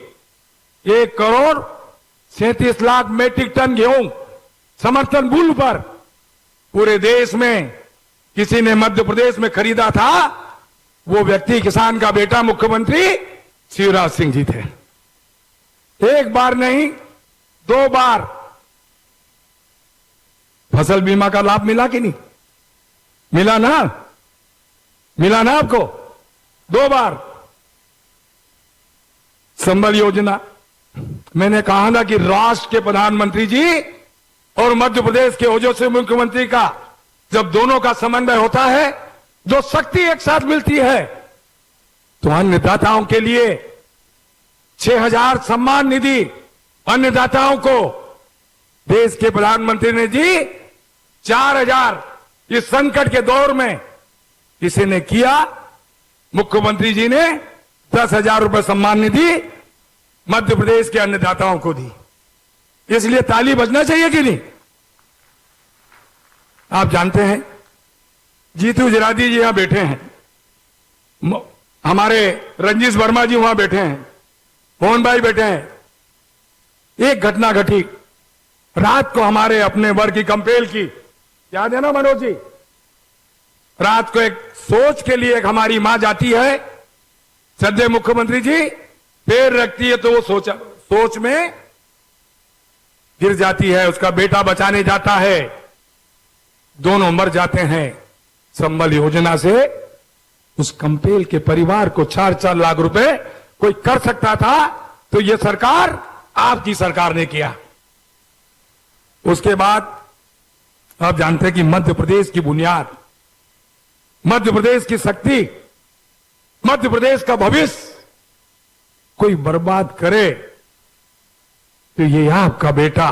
[SPEAKER 4] 1,37,00,000 मीट्रिक टन गेहूं समर्थन मूल्य पर पूरे देश में किसी ने मध्य प्रदेश में खरीदा था, वो व्यक्ति किसान का बेटा मुख्यमंत्री शिवराज सिंह जी थे। एक बार नहीं, 2 बार फसल बीमा का लाभ मिला कि नहीं मिला ना? मिला ना आपको? 2 बार। संबल योजना, मैंने कहा ना कि राष्ट्र के प्रधानमंत्री जी और मध्य प्रदेश के ओजस्वी मुख्यमंत्री का जब दोनों का समन्वय होता है, जो शक्ति एक साथ मिलती है, तो अन्नदाताओं के लिए 6,000 सम्मान निधि अन्नदाताओं को देश के प्रधानमंत्री ने जी 4,000 इस संकट के दौर में किसी ने किया, मुख्यमंत्री जी ने 10,000 रुपए सम्मान निधि मध्य प्रदेश के अन्नदाताओं को दी। इसलिए ताली बजना चाहिए कि नहीं? आप जानते हैं जीतू जरादी जी यहां बैठे हैं, हमारे रंजीश वर्मा जी वहां बैठे हैं, मोहन भाई बैठे हैं। एक घटना घटी रात को, हमारे अपने वर्ग की कंपेल की, याद है ना मनोज जी? रात को एक सोच के लिए एक हमारी मां जाती है, सदैव मुख्यमंत्री जी पैर रखती है तो वो सोच में गिर जाती है, उसका बेटा बचाने जाता है, दोनों मर जाते हैं। संबल योजना से उस कंपेल के परिवार को 4-4 लाख रुपए कोई कर सकता था, तो ये सरकार, आपकी सरकार ने किया। उसके बाद आप जानते हैं कि मध्य प्रदेश की बुनियाद, मध्य प्रदेश की शक्ति, मध्य प्रदेश का भविष्य कोई बर्बाद करे तो ये आपका बेटा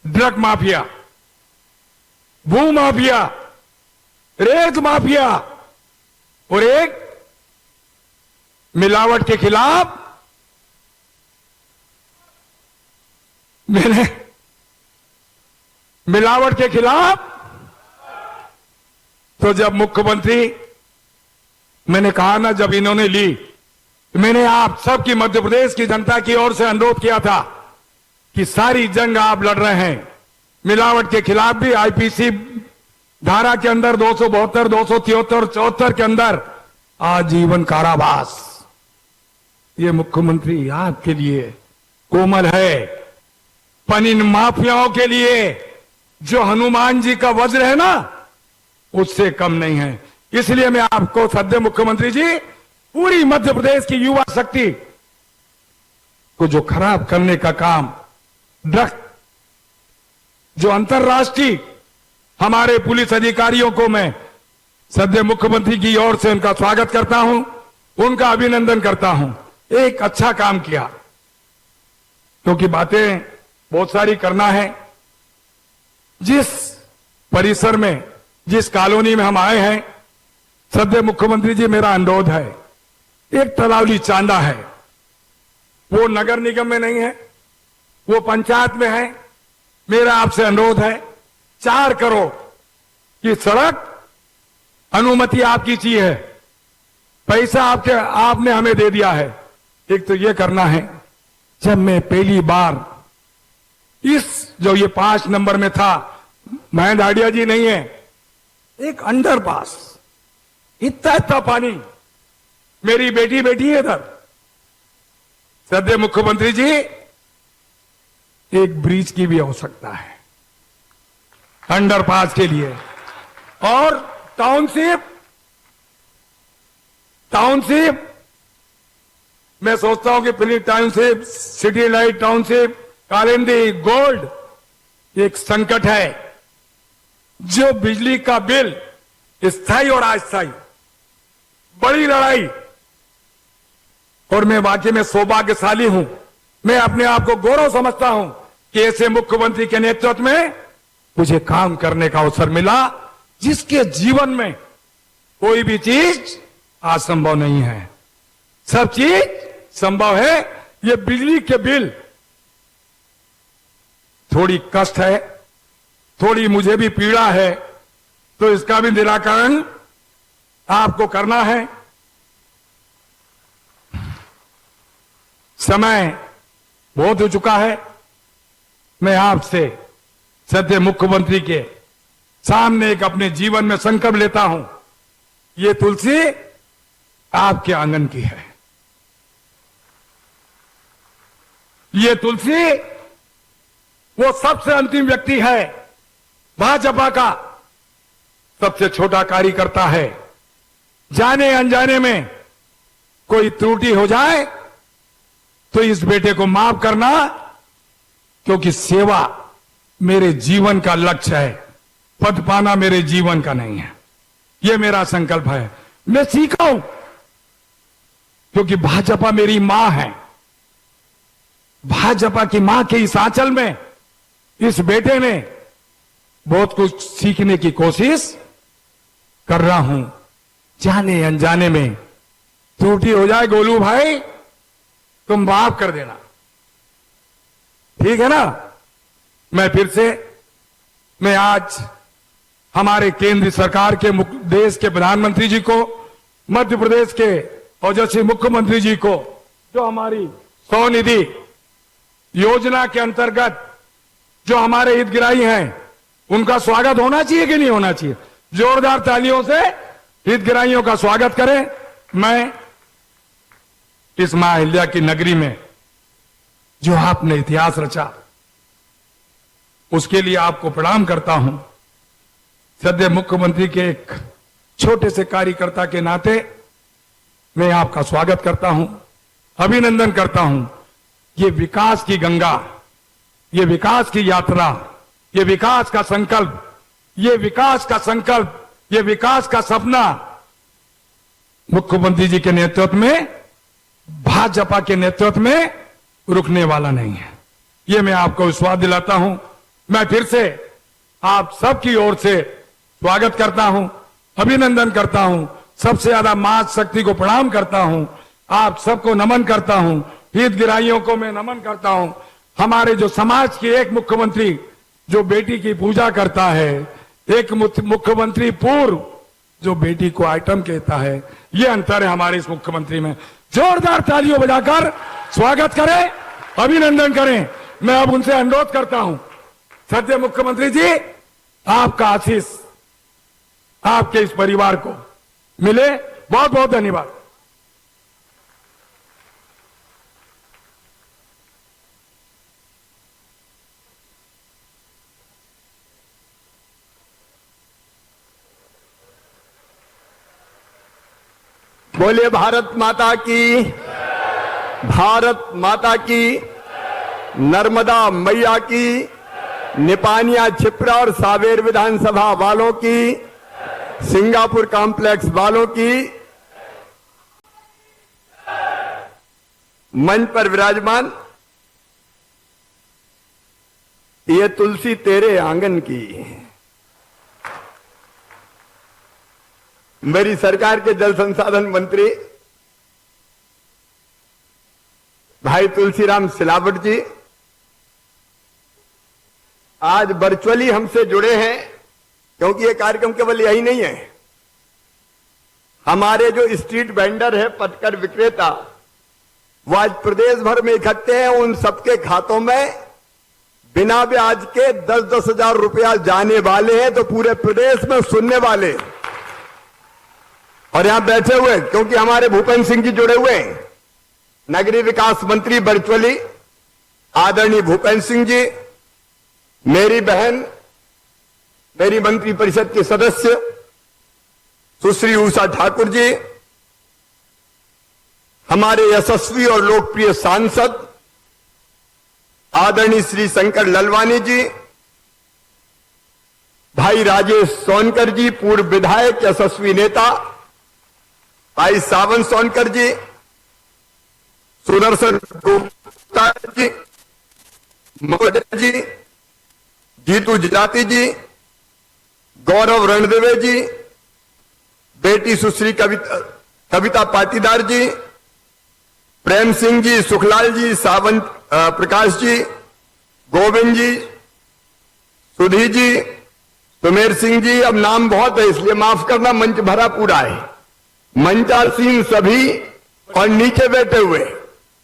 [SPEAKER 4] ड्रग माफिया, भू माफिया, रेत माफिया और एक मिलावट के खिलाफ मिलावट के खिलाफ तो जब मुख्यमंत्री, मैंने कहा ना, जब इन्होंने ली, मैंने आप सबकी मध्य प्रदेश की जनता की ओर से अनुरोध किया था कि सारी जंग आप लड़ रहे हैं, मिलावट के खिलाफ भी, आईपीसी धारा के अंदर 272, 273, 74 के अंदर आजीवन कारावास। ये मुख्यमंत्री आपके लिए कोमल है, पर इन माफियाओं के लिए जो हनुमान जी का वज्र है ना, उससे कम नहीं है। इसलिए मैं आपको सद्य मुख्यमंत्री जी, पूरी मध्य प्रदेश की युवा शक्ति को जो खराब करने का काम, ड्रग्स, जो अंतर्राष्ट्रीय हमारे पुलिस अधिकारियों को मैं सद्य मुख्यमंत्री की ओर से उनका स्वागत करता हूं, उनका अभिनंदन करता हूं। एक अच्छा काम किया, क्योंकि बातें बहुत सारी करना है। जिस परिसर में, जिस कॉलोनी में हम आए हैं, सद्य मुख्यमंत्री जी, मेरा अनुरोध है, एक तलावली चांदा है, वो नगर निगम में नहीं है, वो पंचायत में है। मेरा आपसे अनुरोध है, 4 करोड़ की सड़क अनुमति आपकी चाहिए है, पैसा आपने हमें दे दिया है। एक तो ये करना है। जब मैं पहली बार इस जो ये 5 नंबर में था, महेंद्र आडिया जी नहीं है, एक अंडरपास, इतना पानी, मेरी बेटी बैठी है इधर। सद्य मुख्यमंत्री जी, एक ब्रिज की भी आवश्यकता है अंडरपास के लिए। और टाउनशिप मैं सोचता हूं कि Philip township, city light township, Kalindi, gold, एक संकट है। जो बिजली का बिल, स्थायी और अस्थायी, बड़ी लड़ाई। और मैं वाकई में सौभाग्यशाली हूं, मैं अपने आप को गौरव समझता हूं कि ऐसे मुख्यमंत्री के नेतृत्व में मुझे काम करने का अवसर मिला, जिसके जीवन में कोई भी चीज असंभव नहीं है, सब चीज संभव है। ये बिजली के बिल थोड़ी कष्ट है, थोड़ी मुझे भी पीड़ा है, तो इसका भी निराकरण आपको करना है। समय बहुत हो चुका है। मैं आपसे सद्य मुख्यमंत्री के सामने एक अपने जीवन में संकल्प लेता हूं, ये तुलसी आपके आंगन की है। ये तुलसी वो सबसे अंतिम व्यक्ति है, भाजपा का सबसे छोटा कार्यकर्ता है। जाने अनजाने में कोई त्रुटि हो जाए तो इस बेटे को माफ करना, क्योंकि सेवा मेरे जीवन का लक्ष्य है, पद पाना मेरे जीवन का नहीं है। यह मेरा संकल्प है। मैं सीखा हूं, क्योंकि भाजपा मेरी मां है। भाजपा की मां के इस आंचल में इस बेटे ने बहुत कुछ सीखने की कोशिश कर रहा हूं। जाने अनजाने में त्रुटि हो जाए, गोलू भाई तुम माफ कर देना, ठीक है ना। मैं फिर से, मैं आज हमारे केंद्र सरकार के देश के प्रधानमंत्री जी को, मध्य प्रदेश के ओजस्वी मुख्यमंत्री जी को, जो हमारी स्वनिधि योजना के अंतर्गत जो हमारे हितग्राही हैं, उनका स्वागत होना चाहिए कि नहीं होना चाहिए? जोरदार तालियों से हितग्राहियों का स्वागत करें। मैं इस मां अहिल्या की नगरी में जो आपने इतिहास रचा, उसके लिए आपको प्रणाम करता हूं। सद्य मुख्यमंत्री के एक छोटे से कार्यकर्ता के नाते मैं आपका स्वागत करता हूं, अभिनंदन करता हूं। ये विकास की गंगा, ये विकास की यात्रा, ये विकास का संकल्प, ये विकास का संकल्प, ये विकास का सपना मुख्यमंत्री जी के नेतृत्व में, भाजपा के नेतृत्व में रुकने वाला नहीं है। ये मैं आपको विश्वास दिलाता हूं। मैं फिर से आप सबकी ओर से स्वागत करता हूं, अभिनंदन करता हूं। सबसे ज्यादा मां शक्ति को प्रणाम करता हूं, आप सबको नमन करता हूं, हितग्राहियों को मैं नमन करता हूं। हमारे जो समाज के एक मुख्यमंत्री जो बेटी की पूजा करता है, एक मुख्यमंत्री पूर्व जो बेटी को आइटम कहता है, ये अंतर है हमारे इस मुख्यमंत्री में। जोरदार तालियों बजाकर स्वागत करें, अभिनंदन करें। मैं अब उनसे अनुरोध करता हूं, सद्य मुख्यमंत्री जी, आपका आशीष आपके इस परिवार को मिले। बहुत बहुत धन्यवाद।
[SPEAKER 5] बोले भारत माता की, भारत माता की, नर्मदा मैया की, निपानिया छिप्रा और सावेर विधानसभा वालों की, सिंगापुर कॉम्प्लेक्स वालों की, मंच पर विराजमान ये तुलसी तेरे आंगन की। मेरी सरकार के जल संसाधन मंत्री भाई तुलसीराम सिलावट जी आज वर्चुअली हमसे जुड़े हैं, क्योंकि ये कार्यक्रम केवल यही नहीं है। हमारे जो स्ट्रीट वेंडर है, पटकर विक्रेता, वो आज प्रदेश भर में इकट्ठे हैं। उन सबके खातों में बिना ब्याज के 10-10 हजार रुपया जाने वाले हैं, तो पूरे प्रदेश में सुनने वाले और यहां बैठे हुए, क्योंकि हमारे भूपेंद्र सिंह जी जुड़े हुए हैं, नगरीय विकास मंत्री वर्चुअली आदरणीय भूपेंद्र सिंह जी, मेरी बहन, मेरी मंत्री परिषद के सदस्य सुश्री उषा ठाकुर जी, हमारे यशस्वी और लोकप्रिय सांसद आदरणीय श्री शंकर ललवानी जी, भाई राजेश सोनकर जी, पूर्व विधायक यशस्वी नेता, भाई सावन सोनकर जी, सुदर्शन गुप्ता जी, मोहन जी, जीतू जाति जी, गौरव रणदेवे जी, बेटी सुश्री कविता पाटीदार जी, प्रेम सिंह जी, सुखलाल जी, सावंत प्रकाश जी, गोविंद जी, सुधी जी, सुमेर सिंह जी। अब नाम बहुत है इसलिए माफ करना, मंच भरा पूरा है। मंचासीन सभी और नीचे बैठे हुए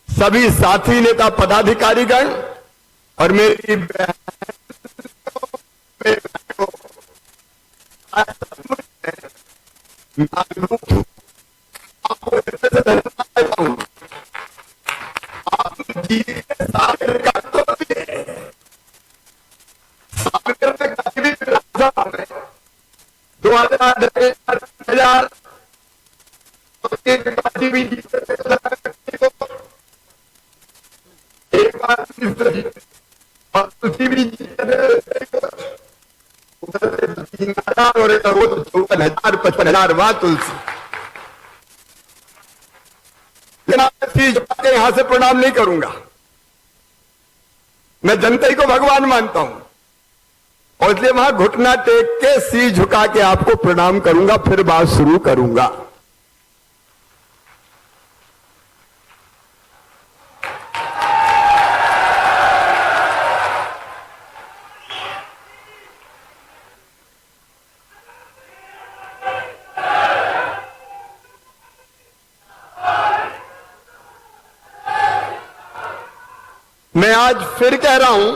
[SPEAKER 5] सभी साथी नेता पदाधिकारीगण और मेरी और 54,000 वाह तुलसी। यहां से प्रणाम नहीं करूंगा, मैं जनता ही को भगवान मानता हूं और इसलिए वहां घुटना टेक के सी झुका के आपको प्रणाम करूंगा, फिर बात शुरू करूंगा। मैं आज फिर कह रहा हूं,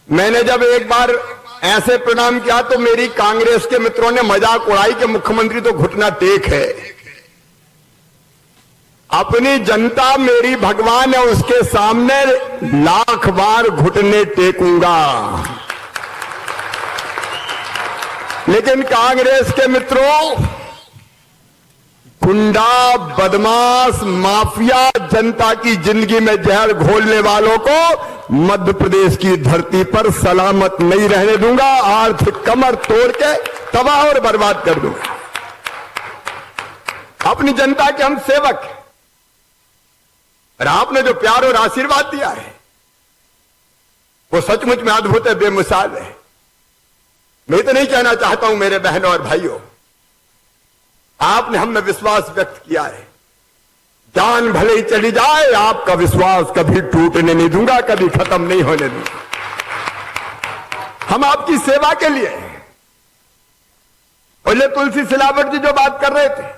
[SPEAKER 5] मैंने जब एक बार ऐसे प्रणाम किया तो मेरी कांग्रेस के मित्रों ने मजाक उड़ाई कि मुख्यमंत्री तो घुटना टेक है। अपनी जनता मेरी भगवान है, उसके सामने लाख बार घुटने टेकूंगा। लेकिन कांग्रेस के मित्रों, गुंडा, बदमाश, माफिया, जनता की जिंदगी में जहर घोलने वालों को मध्य प्रदेश की धरती पर सलामत नहीं रहने दूंगा। आर्थिक कमर तोड़ के तबाह और बर्बाद कर दूंगा। अपनी जनता के हम सेवक हैं और आपने जो प्यार और आशीर्वाद दिया है वो सचमुच में अद्भुत है, बेमिसाल है। मैं तो नहीं कहना चाहता हूं मेरे बहनों और भाइयों, आपने हम में विश्वास व्यक्त किया है। जान भले ही चली जाए, आपका विश्वास कभी टूटने नहीं दूंगा, कभी खत्म नहीं होने दूंगा। हम आपकी सेवा के लिए हैं। और ये तुलसी सिलावट जी जो बात कर रहे थे,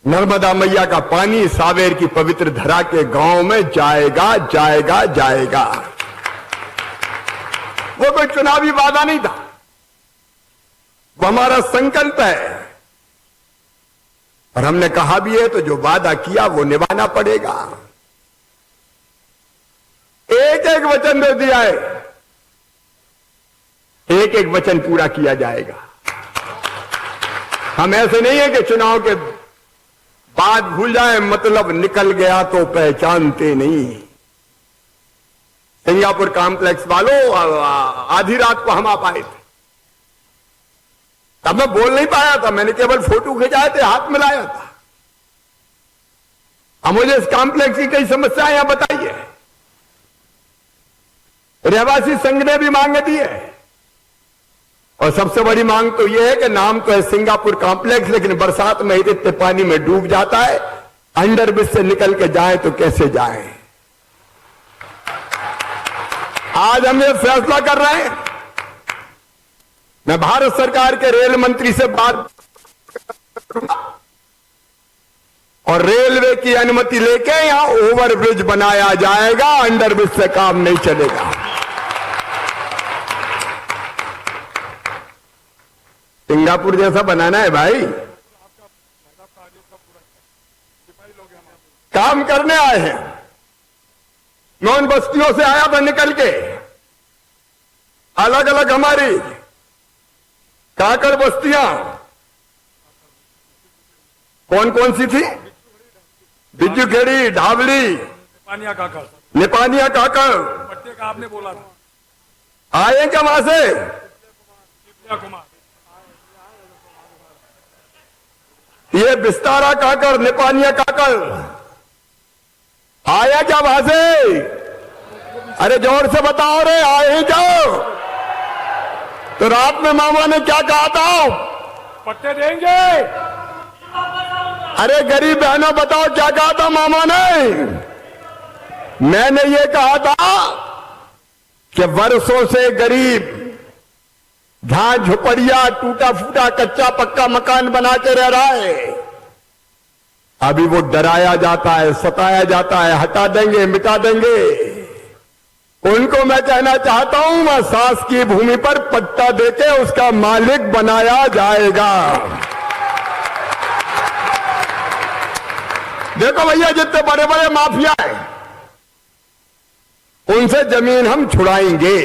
[SPEAKER 5] नर्मदा मैया का पानी सावेर की पवित्र धरा के गांव में जाएगा जाएगा जाएगा। वो कोई चुनावी वादा नहीं था, वो हमारा संकल्प है और हमने कहा भी है, तो जो वादा किया वो निभाना पड़ेगा। एक एक वचन दे दिया है, एक एक वचन पूरा किया जाएगा। हम ऐसे नहीं है कि चुनाव के बाद भूल जाए, मतलब निकल गया तो पहचानते नहीं। सिंगापुर कॉम्प्लेक्स वालों, आधी रात को हम आ पाए थे, तब मैं बोल नहीं पाया था, मैंने केवल फोटो खिंचाए थे, हाथ मिलाया था। अब मुझे इस कॉम्प्लेक्स की कई समस्याएं यहां बताइए। रहवासी संघ ने भी मांग दी है और सबसे बड़ी मांग तो यह है कि नाम तो है सिंगापुर कॉम्प्लेक्स, लेकिन बरसात में इतने पानी में डूब जाता है, अंडरब्रिज से निकल के जाए तो कैसे जाए। आज हम ये फैसला कर रहे हैं। मैं भारत सरकार के रेल मंत्री से बात करूंगा और रेलवे की अनुमति लेके यहां ओवरब्रिज बनाया जाएगा, अंडरब्रिज से काम नहीं चलेगा। सिंगापुर जैसा बनाना है भाई, काम करने आए हैं। मैं उन बस्तियों से आया था निकल के, अलग अलग हमारी काकड़ बस्तियां कौन कौन सी थी? बिज्जू खेड़ी, ढावली, निपानिया काकड़,
[SPEAKER 4] पट्टे का आपने बोला था।
[SPEAKER 5] आए क्या वहां से? ये बिस्तारा काकड़, निपानिया काकड़, आया क्या वहां से? अरे जोर से बताओ रे, आए जाओ। तो रात में मामा ने क्या कहा था?
[SPEAKER 4] पट्टे देंगे।
[SPEAKER 5] अरे गरीब बहनों बताओ क्या कहा था मामा ने? मैंने ये कहा था कि वर्षों से गरीब जहां झुपड़िया, टूटा फूटा कच्चा पक्का मकान बना के रह रहा है, अभी वो डराया जाता है, सताया जाता है, हटा देंगे, मिटा देंगे। उनको मैं कहना चाहता हूं, वह सास की भूमि पर पट्टा देके उसका मालिक बनाया जाएगा। देखो भैया, जितने बड़े बड़े माफिया हैं उनसे जमीन हम छुड़ाएंगे।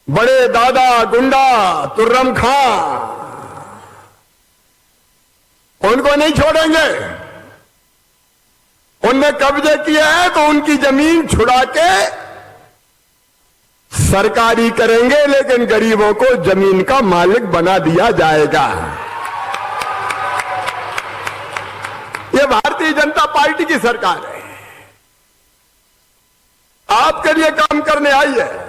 [SPEAKER 5] बड़े दादा गुंडा तुर्रम खां, उनको नहीं छोड़ेंगे। उनने कब्जे किए हैं तो उनकी जमीन छुड़ा के सरकारी करेंगे, लेकिन गरीबों को जमीन का मालिक बना दिया जाएगा। ये भारतीय जनता पार्टी की सरकार है, आपके लिए काम करने आई है।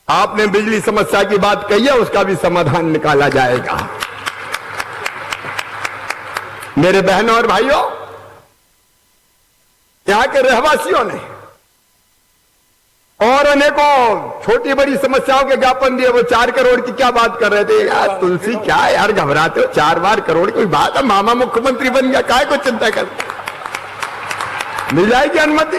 [SPEAKER 5] आपने बिजली समस्या की बात कही है, उसका भी समाधान निकाला जाएगा। मेरे बहनों और भाइयों, यहां के रहवासियों ने और अनेकों छोटी बड़ी समस्याओं के ज्ञापन दिए। वो 4 करोड़ की क्या बात कर रहे थे? यार तुलसी, क्या यार घबराते हो? 4 करोड़ कोई बात है? मामा मुख्यमंत्री बन गया, काय को चिंता करते? मिल जाएगी अनुमति।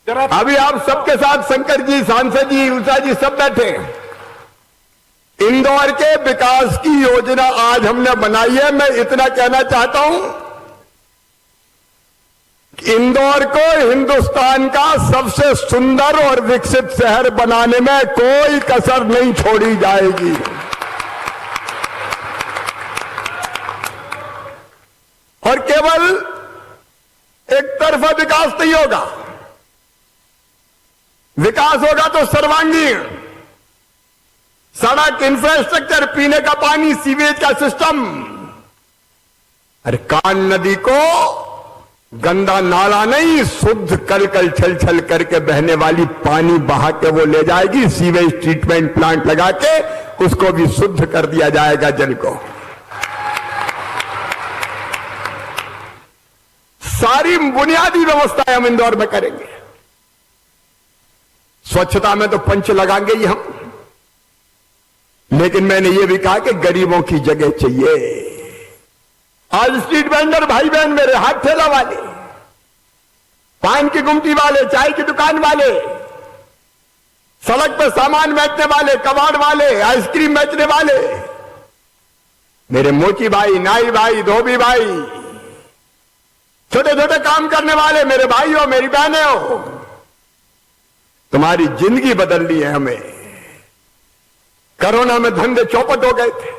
[SPEAKER 5] अभी आप सबके साथ शंकर जी, सांसद जी, उषा जी सब बैठे हैं। इंदौर के विकास की योजना आज हमने बनाई है। मैं इतना कहना चाहता हूं, इंदौर को हिंदुस्तान का सबसे सुंदर और विकसित शहर बनाने में कोई कसर नहीं छोड़ी जाएगी। और केवल एक तरफा विकास नहीं होगा, विकास होगा तो सर्वांगीण। सड़क, इंफ्रास्ट्रक्चर, पीने का पानी, सीवेज का सिस्टम। अरे कान नदी को गंदा नाला नहीं, शुद्ध कल कल छल छल करके बहने वाली पानी बहा के वो ले जाएगी। सीवेज ट्रीटमेंट प्लांट लगा के उसको भी शुद्ध कर दिया जाएगा जल को। सारी बुनियादी व्यवस्थाएं हम इंदौर में करेंगे। स्वच्छता में तो पंच लगाएंगे ही हम, लेकिन मैंने ये भी कहा कि गरीबों की जगह चाहिए। आज स्ट्रीट वेंडर भाई बहन मेरे, हाथ ठेला वाले, पान की गुमटी वाले, चाय की दुकान वाले, सड़क पे सामान बेचने वाले, कबाड़ वाले, आइसक्रीम बेचने वाले, मेरे मोची भाई, नाई भाई, धोबी भाई, छोटे छोटे काम करने वाले मेरे भाई हो, मेरी बहनें हो, तुम्हारी जिंदगी बदल ली है हमें। कोरोना में धंधे चौपट हो गए थे,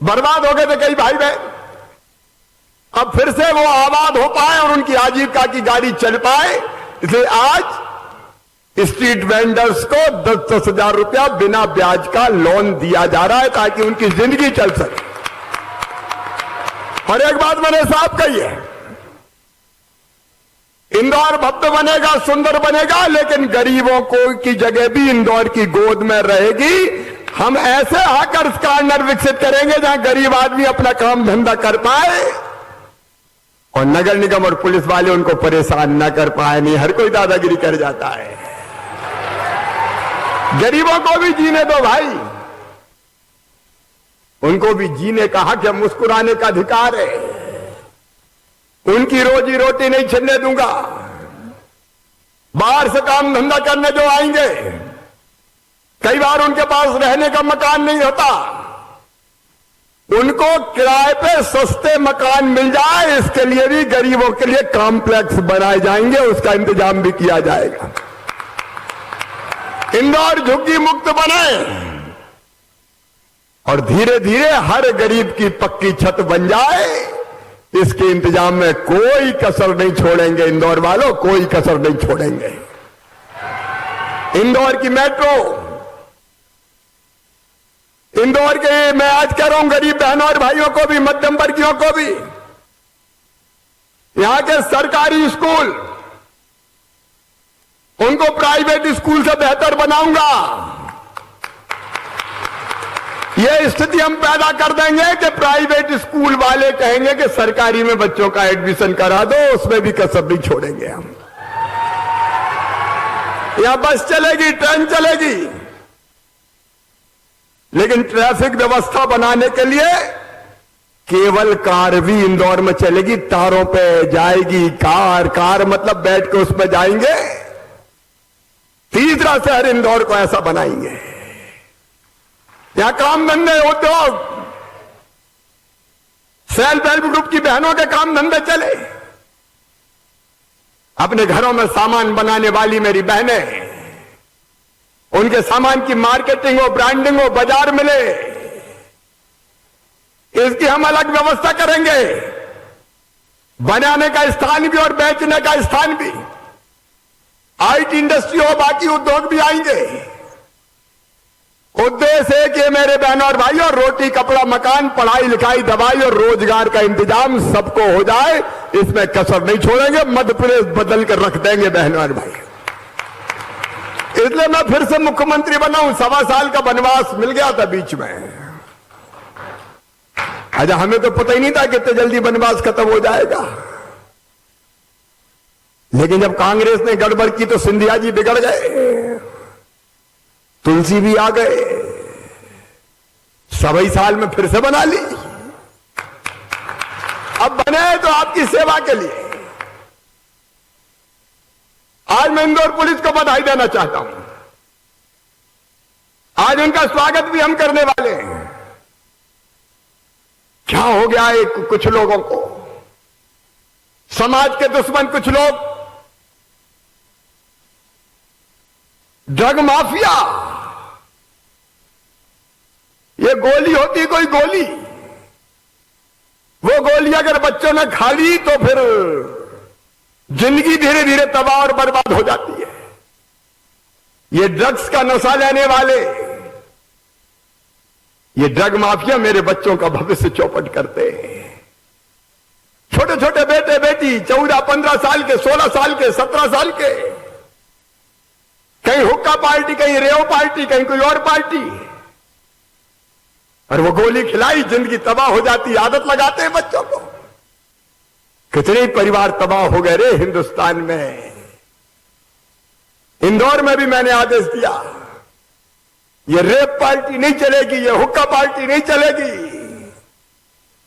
[SPEAKER 5] बर्बाद हो गए थे कई भाई बहन। अब फिर से वो आबाद हो पाए और उनकी आजीविका की गाड़ी चल पाए, इसलिए आज स्ट्रीट वेंडर्स को 10-10 हजार रुपया बिना ब्याज का लोन दिया जा रहा है ताकि उनकी जिंदगी चल सके। और एक बात मैंने साफ कही है, इंदौर भव्य बनेगा, सुंदर बनेगा, लेकिन गरीबों को की जगह भी इंदौर की गोद में रहेगी। हम ऐसे हाकर्स कॉर्नर विकसित करेंगे जहां गरीब आदमी अपना काम धंधा कर पाए और नगर निगम और पुलिस वाले उनको परेशान न कर पाए। नहीं, हर कोई दादागिरी कर जाता है। गरीबों को भी जीने दो भाई, उनको भी जीने का हक है, मुस्कुराने का अधिकार है। उनकी रोजी रोटी नहीं छिनने दूंगा। बाहर से काम धंधा करने जो आएंगे, कई बार उनके पास रहने का मकान नहीं होता, उनको किराए पे सस्ते मकान मिल जाए, इसके लिए भी गरीबों के लिए कॉम्प्लेक्स बनाए जाएंगे, उसका इंतजाम भी किया जाएगा। इंदौर झुग्गी मुक्त बने और धीरे धीरे हर गरीब की पक्की छत बन जाए, इसके इंतजाम में कोई कसर नहीं छोड़ेंगे। इंदौर वालों, कोई कसर नहीं छोड़ेंगे। इंदौर की मेट्रो, इंदौर के, मैं आज कह रहा हूं गरीब बहनों और भाइयों को भी, मध्यम वर्गीयों को भी, यहां के सरकारी स्कूल, उनको प्राइवेट स्कूल से बेहतर बनाऊंगा। यह स्थिति हम पैदा कर देंगे कि प्राइवेट स्कूल वाले कहेंगे कि सरकारी में बच्चों का एडमिशन करा दो, उसमें भी कसर नहीं छोड़ेंगे हम। यहां बस चलेगी, ट्रेन चलेगी, लेकिन ट्रैफिक व्यवस्था बनाने के लिए केवल कार भी इंदौर में चलेगी, तारों पे जाएगी कार। कार मतलब बैठ के उसमें जाएंगे। तीसरा शहर इंदौर को ऐसा बनाएंगे, यहां काम धंधे, उद्योग, सेल्फ हेल्प ग्रुप की बहनों के काम धंधे चले। अपने घरों में सामान बनाने वाली मेरी बहनें, उनके सामान की मार्केटिंग हो, ब्रांडिंग हो, बाजार मिले, इसकी हम अलग व्यवस्था करेंगे। बनाने का स्थान भी और बेचने का स्थान भी। आईटी इंडस्ट्री हो, बाकी उद्योग भी आएंगे। उद्देश्य है कि मेरे बहनों और भाइयों, रोटी, कपड़ा, मकान, पढ़ाई लिखाई, दवाई और रोजगार का इंतजाम सबको हो जाए, इसमें कसर नहीं छोड़ेंगे। मध्य प्रदेश बदल कर रख देंगे बहनों और भाई। इसलिए मैं फिर से मुख्यमंत्री बना हूं। 1.25 साल का वनवास मिल गया था बीच में। अच्छा, हमें तो पता ही नहीं था कि इतने जल्दी वनवास खत्म हो जाएगा, लेकिन जब कांग्रेस ने गड़बड़ की तो सिंधिया जी बिगड़ गए, तुलसी भी आ गए। 1.25 साल में फिर से बना ली। अब बने तो आपकी सेवा के लिए। आज मैं इंदौर पुलिस को बधाई देना चाहता हूं। आज उनका स्वागत भी हम करने वाले हैं। क्या हो गया है कुछ लोगों को, समाज के दुश्मन कुछ लोग, ड्रग माफिया, ये गोली होती कोई गोली, वो गोली अगर बच्चों ने खा ली तो फिर जिंदगी धीरे धीरे तबाह और बर्बाद हो जाती है। ये ड्रग्स का नशा लेने वाले, ये ड्रग माफिया मेरे बच्चों का भविष्य चौपट करते हैं। छोटे छोटे बेटे बेटी 14-15 साल के, 16 साल के, 17 साल के, कहीं हुक्का पार्टी, कहीं रेव पार्टी, कहीं कोई और पार्टी, और वो गोली खिलाई, जिंदगी तबाह हो जाती। आदत लगाते हैं बच्चों को। कितने परिवार तबाह हो गए रे हिंदुस्तान में। इंदौर में भी मैंने आदेश दिया, ये रेप पार्टी नहीं चलेगी, ये हुक्का पार्टी नहीं चलेगी।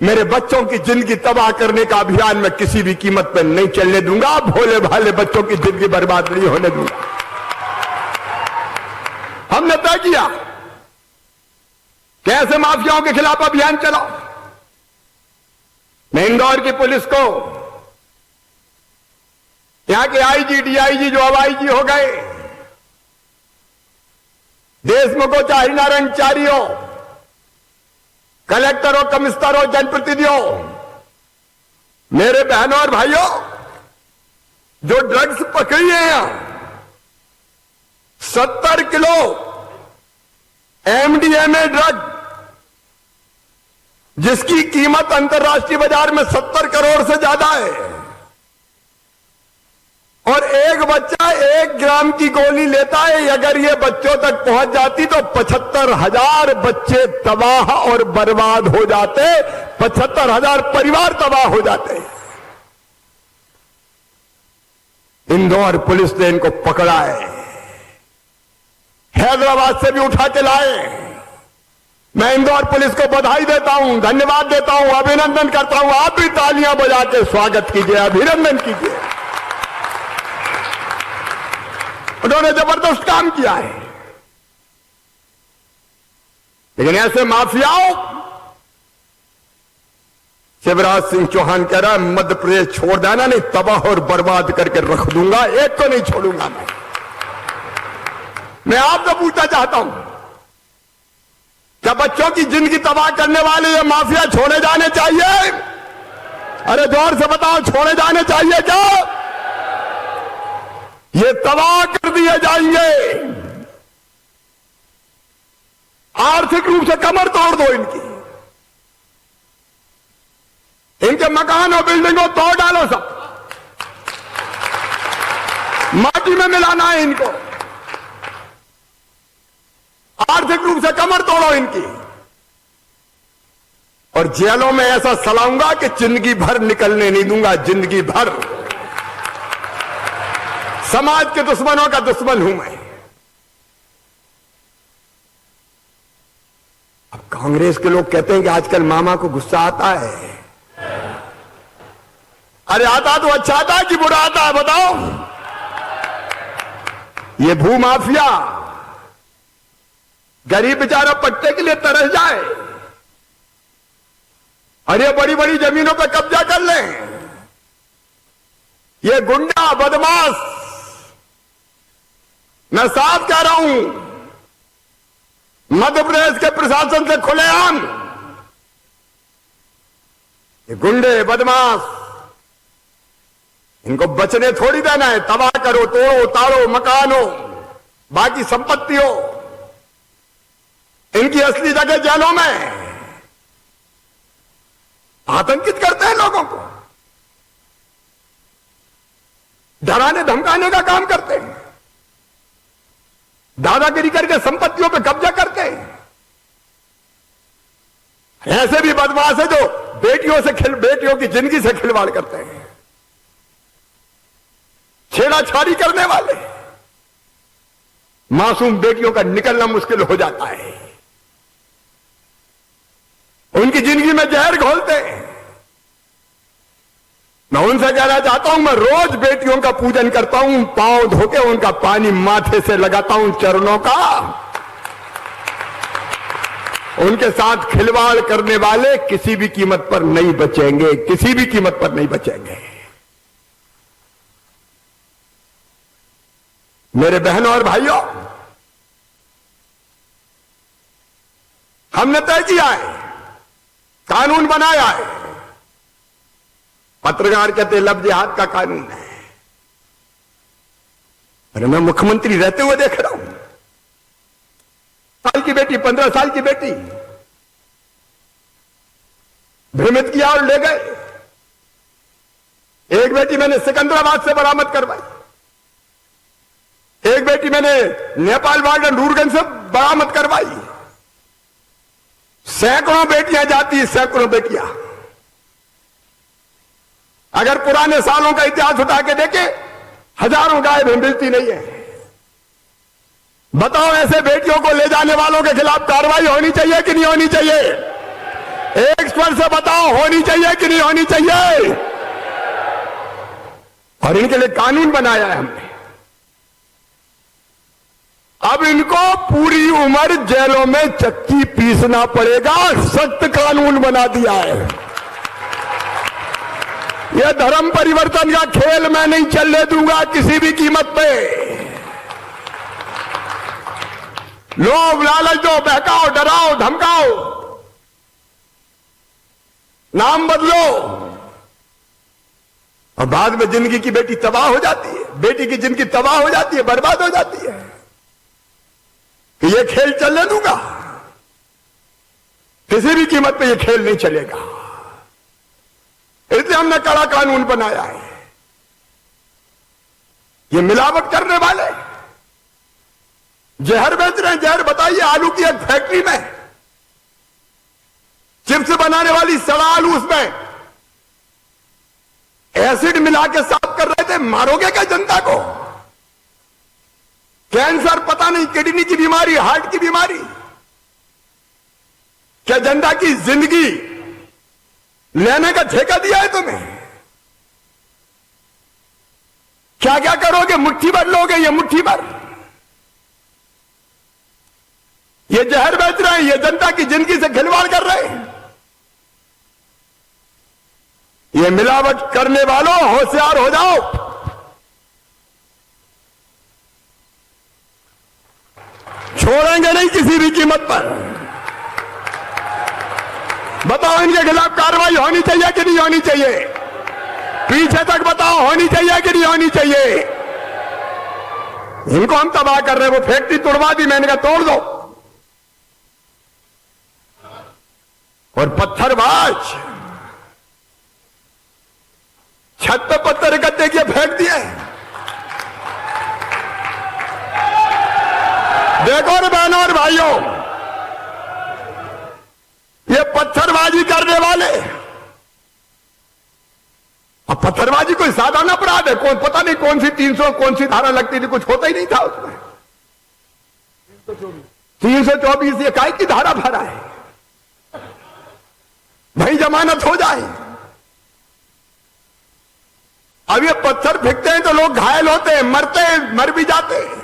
[SPEAKER 5] मेरे बच्चों की जिंदगी तबाह करने का अभियान मैं किसी भी कीमत पर नहीं चलने दूंगा। भोले भाले बच्चों की जिंदगी बर्बाद नहीं होने दूंगा। तय किया कैसे माफियाओं के खिलाफ अभियान चला। मैं इंदौर की पुलिस को, यहां के आईजी डीआईजी जो अब आईजी हो गए, देशमुख हो चाहे हरिनारायण चारी हो, कलेक्टर हो, कमिश्नर हो, जनप्रतिनिधि हो, मेरे बहनों और भाइयों, जो ड्रग्स पकड़ी है 70 किलो एमडीएमए ड्रग, जिसकी कीमत अंतर्राष्ट्रीय बाजार में 70 करोड़ से ज्यादा है, और एक बच्चा 1 ग्राम की गोली लेता है। अगर ये बच्चों तक पहुंच जाती तो 75,000 बच्चे तबाह और बर्बाद हो जाते, 75,000 परिवार तबाह हो जाते। इंदौर पुलिस ने इनको पकड़ा है, हैदराबाद से भी उठा के लाए। मैं इंदौर पुलिस को बधाई देता हूं, धन्यवाद देता हूं, अभिनंदन करता हूं। आप भी तालियां बजा के स्वागत कीजिए, अभिनंदन कीजिए। उन्होंने जबरदस्त काम किया है। लेकिन ऐसे माफियाओं, शिवराज सिंह चौहान कह रहा है मध्य प्रदेश छोड़ देना, नहीं तबाह और बर्बाद करके रख दूंगा, एक को नहीं छोड़ूंगा। मैं आपसे पूछना चाहता हूं, क्या बच्चों की जिंदगी तबाह करने वाले ये माफिया छोड़े जाने चाहिए? अरे जोर से बताओ, छोड़े जाने चाहिए क्या? ये तबाह कर दिए जाएंगे। आर्थिक रूप से कमर तोड़ दो इनकी, इनके मकान और बिल्डिंगों तोड़ डालो, सब माटी में मिलाना है इनको। आर्थिक रूप से कमर तोड़ो इनकी, और जेलों में ऐसा सलाऊंगा कि जिंदगी भर निकलने नहीं दूंगा, जिंदगी भर। समाज के दुश्मनों का दुश्मन हूं मैं। अब कांग्रेस के लोग कहते हैं कि आजकल मामा को गुस्सा आता है। अरे आता तो अच्छा आता है कि बुरा आता है, बताओ? ये भूमाफिया गरीब बेचारा पट्टे के लिए तरस जाए और ये बड़ी बड़ी जमीनों पर कब्जा कर लें। ये गुंडा बदमाश, मैं साफ कह रहा हूं, मध्य प्रदेश के प्रशासन से खुलेआम ये गुंडे बदमाश, इनको बचने थोड़ी देना है। तबाह करो, तोड़ो, ताड़ो, मकानो, बाकी संपत्ति हो, इनकी असली जगह जेलों में। आतंकित करते हैं लोगों को, डराने धमकाने का काम करते हैं, दादागिरी करके संपत्तियों पे कब्जा करते हैं। ऐसे भी बदमाश है जो बेटियों की जिंदगी से खिलवाड़ करते हैं, छेड़ाछाड़ी करने वाले। मासूम बेटियों का निकलना मुश्किल हो जाता है, उनकी जिंदगी में जहर घोलते हैं। मैं उनसे कहना चाहता हूं, मैं रोज बेटियों का पूजन करता हूं, पांव धोके उनका पानी माथे से लगाता हूं चरणों का। उनके साथ खिलवाड़ करने वाले किसी भी कीमत पर नहीं बचेंगे, किसी भी कीमत पर नहीं बचेंगे। मेरे बहनों और भाइयों, हमने तय किया है, कानून बनाया है, पत्रकार कहते हैं लब जिहाद का कानून है। अरे मैं मुख्यमंत्री रहते हुए देख रहा हूं, साल की बेटी, 15 साल की बेटी भ्रमित किया और ले गए। एक बेटी मैंने सिकंदराबाद से बरामद करवाई, एक बेटी मैंने नेपाल बॉर्डर नूरगंज से बरामद करवाई। सैकड़ों बेटियां जाती हैं, सैकड़ों बेटियां। अगर पुराने सालों का इतिहास उठा के देखें, हजारों गायब मिलती नहीं है। बताओ, ऐसे बेटियों को ले जाने वालों के खिलाफ कार्रवाई होनी चाहिए कि नहीं होनी चाहिए? एक स्वर से बताओ, होनी चाहिए कि नहीं होनी चाहिए? और इनके लिए कानून बनाया है हमने। अब इनको पूरी उम्र जेलों में चक्की पीसना पड़ेगा। सख्त कानून बना दिया है। यह धर्म परिवर्तन का खेल मैं नहीं चलने दूंगा किसी भी कीमत पे। लोभ लालच दो, बहकाओ, डराओ, धमकाओ, नाम बदलो और बाद में जिंदगी की बेटी तबाह हो जाती है, बेटी की जिंदगी तबाह हो जाती है, बर्बाद हो जाती है। कि ये खेल चलने दूंगा, किसी भी कीमत पे ये खेल नहीं चलेगा। इसलिए हमने कड़ा कानून बनाया है। ये मिलावट करने वाले जहर बेच रहे हैं। जहर बताइए, आलू की एक फैक्ट्री में चिप्स बनाने वाली सड़ा आलू, उसमें एसिड मिला के साफ कर रहे थे। मारोगे क्या जनता को? कैंसर, पता नहीं किडनी की बीमारी, हार्ट की बीमारी, क्या जनता की जिंदगी लेने का ठेका दिया है तुम्हें? क्या क्या करोगे? मुट्ठी भर लोगे, ये मुट्ठी भर। ये जहर बेच रहे हैं, ये जनता की जिंदगी से खिलवाड़ कर रहे हैं। ये मिलावट करने वालों, होशियार हो जाओ। छोड़ेंगे नहीं किसी भी कीमत पर। बताओ, इनके खिलाफ कार्रवाई होनी चाहिए कि नहीं होनी चाहिए? पीछे तक बताओ, होनी चाहिए कि नहीं होनी चाहिए? इनको हम तबाह कर रहे हैं। वो फैक्ट्री तोड़वा दी, मैंने कहा तोड़ दो। और पत्थरबाज छत पे पत्थर इकट्ठे किए फेंक दिए। देखो रे बहनों और भाइयों, ये पत्थरबाजी करने वाले, अब पत्थरबाजी कोई साधारण अपराध है? कौन, पता नहीं कौन सी 300 कौन सी धारा लगती थी, कुछ होता ही नहीं था उसमें। 324 ये काय की धारा भरा है? भाई जमानत हो जाए। अब ये पत्थर फेंकते हैं तो लोग घायल होते हैं, मरते हैं, मर भी जाते हैं,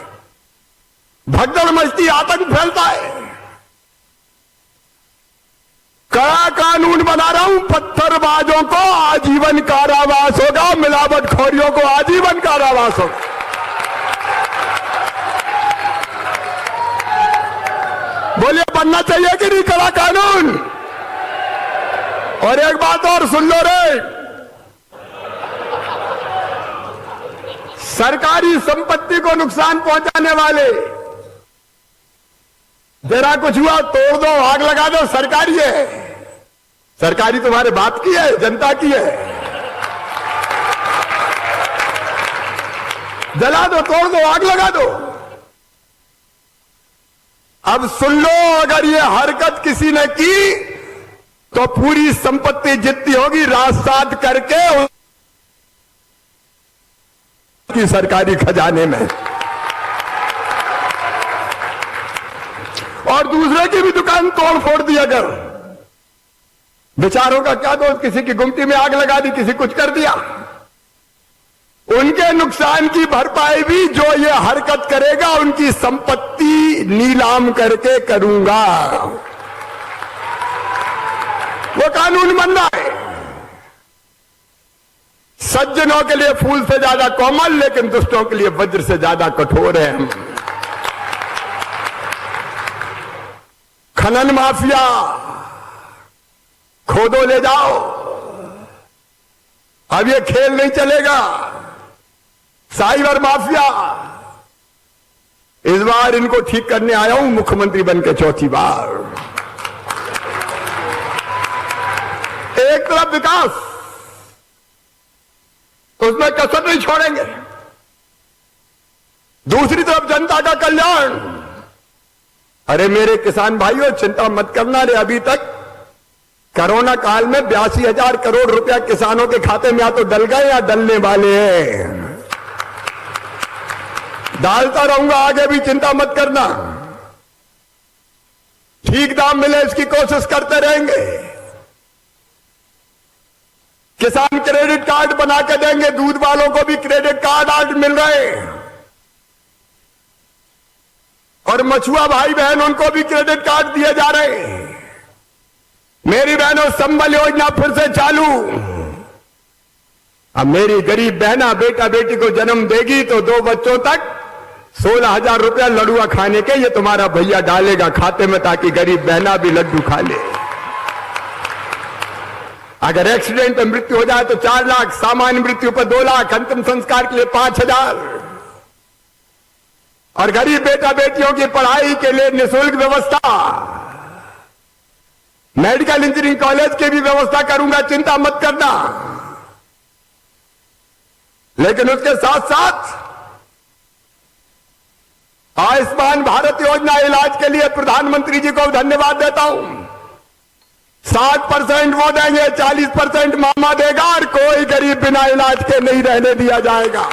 [SPEAKER 5] भगदड़ मचती, आतंक फैलता है। कड़ा कानून बना रहा हूं, पत्थरबाजों को आजीवन कारावास होगा, मिलावटखोरियों को आजीवन कारावास होगा। बोलिए, बनना चाहिए कि नहीं कड़ा कानून? और एक बात और सुन लो रे, सरकारी संपत्ति को नुकसान पहुंचाने वाले, जरा कुछ हुआ तोड़ दो, आग लगा दो, सरकारी है। सरकारी तुम्हारे बाप की है, जनता की है। जला दो, तोड़ दो, आग लगा दो। अब सुन लो, अगर ये हरकत किसी ने की तो पूरी संपत्ति जितनी होगी रात-रात करके की सरकारी खजाने में, और दूसरे की भी दुकान तोड़ फोड़ दी। अगर बेचारों का क्या दोष, किसी की गुमटी में आग लगा दी, किसी कुछ कर दिया, उनके नुकसान की भरपाई भी जो ये हरकत करेगा उनकी संपत्ति नीलाम करके करूंगा। वो कानून बन रहा है। सज्जनों के लिए फूल से ज्यादा कोमल, लेकिन दुष्टों के लिए वज्र से ज्यादा कठोर है हम। खनन माफिया, खोदो ले जाओ, अब ये खेल नहीं चलेगा। साइबर माफिया, इस बार इनको ठीक करने आया हूं मुख्यमंत्री बनकर चौथी बार। एक तरफ विकास, उसमें कसर नहीं छोड़ेंगे, दूसरी तरफ जनता का कल्याण। अरे मेरे किसान भाइयों, चिंता मत करना रे। अभी तक कोरोना काल में 82,000 करोड़ रुपया किसानों के खाते में या तो डल गए या डलने वाले हैं। डालता रहूंगा आगे भी, चिंता मत करना। ठीक दाम मिले इसकी कोशिश करते रहेंगे। किसान क्रेडिट कार्ड बना के देंगे, दूध वालों को भी क्रेडिट कार्ड आज मिल रहे हैं। और मछुआ भाई बहन उनको भी क्रेडिट कार्ड दिए जा रहे हैं। मेरी बहनों, संबल योजना फिर से चालू। अब मेरी गरीब बहना बेटा बेटी को जन्म देगी तो 2 बच्चों तक 16,000 रुपया लड़ुआ खाने के ये तुम्हारा भैया डालेगा खाते में, ताकि गरीब बहना भी लड्डू खा ले। अगर एक्सीडेंट में मृत्यु हो जाए तो 4 लाख, सामान्य मृत्यु पर 2 लाख, अंतिम संस्कार के लिए 5,000। और गरीब बेटा बेटियों की पढ़ाई के लिए निःशुल्क व्यवस्था। मेडिकल इंजीनियरिंग कॉलेज की भी व्यवस्था करूंगा, चिंता मत करना। लेकिन उसके साथ साथ आयुष्मान भारत योजना इलाज के लिए प्रधानमंत्री जी को धन्यवाद देता हूं। 60% वो देंगे, 40% मामा देगा, और कोई गरीब बिना इलाज के नहीं रहने दिया जाएगा।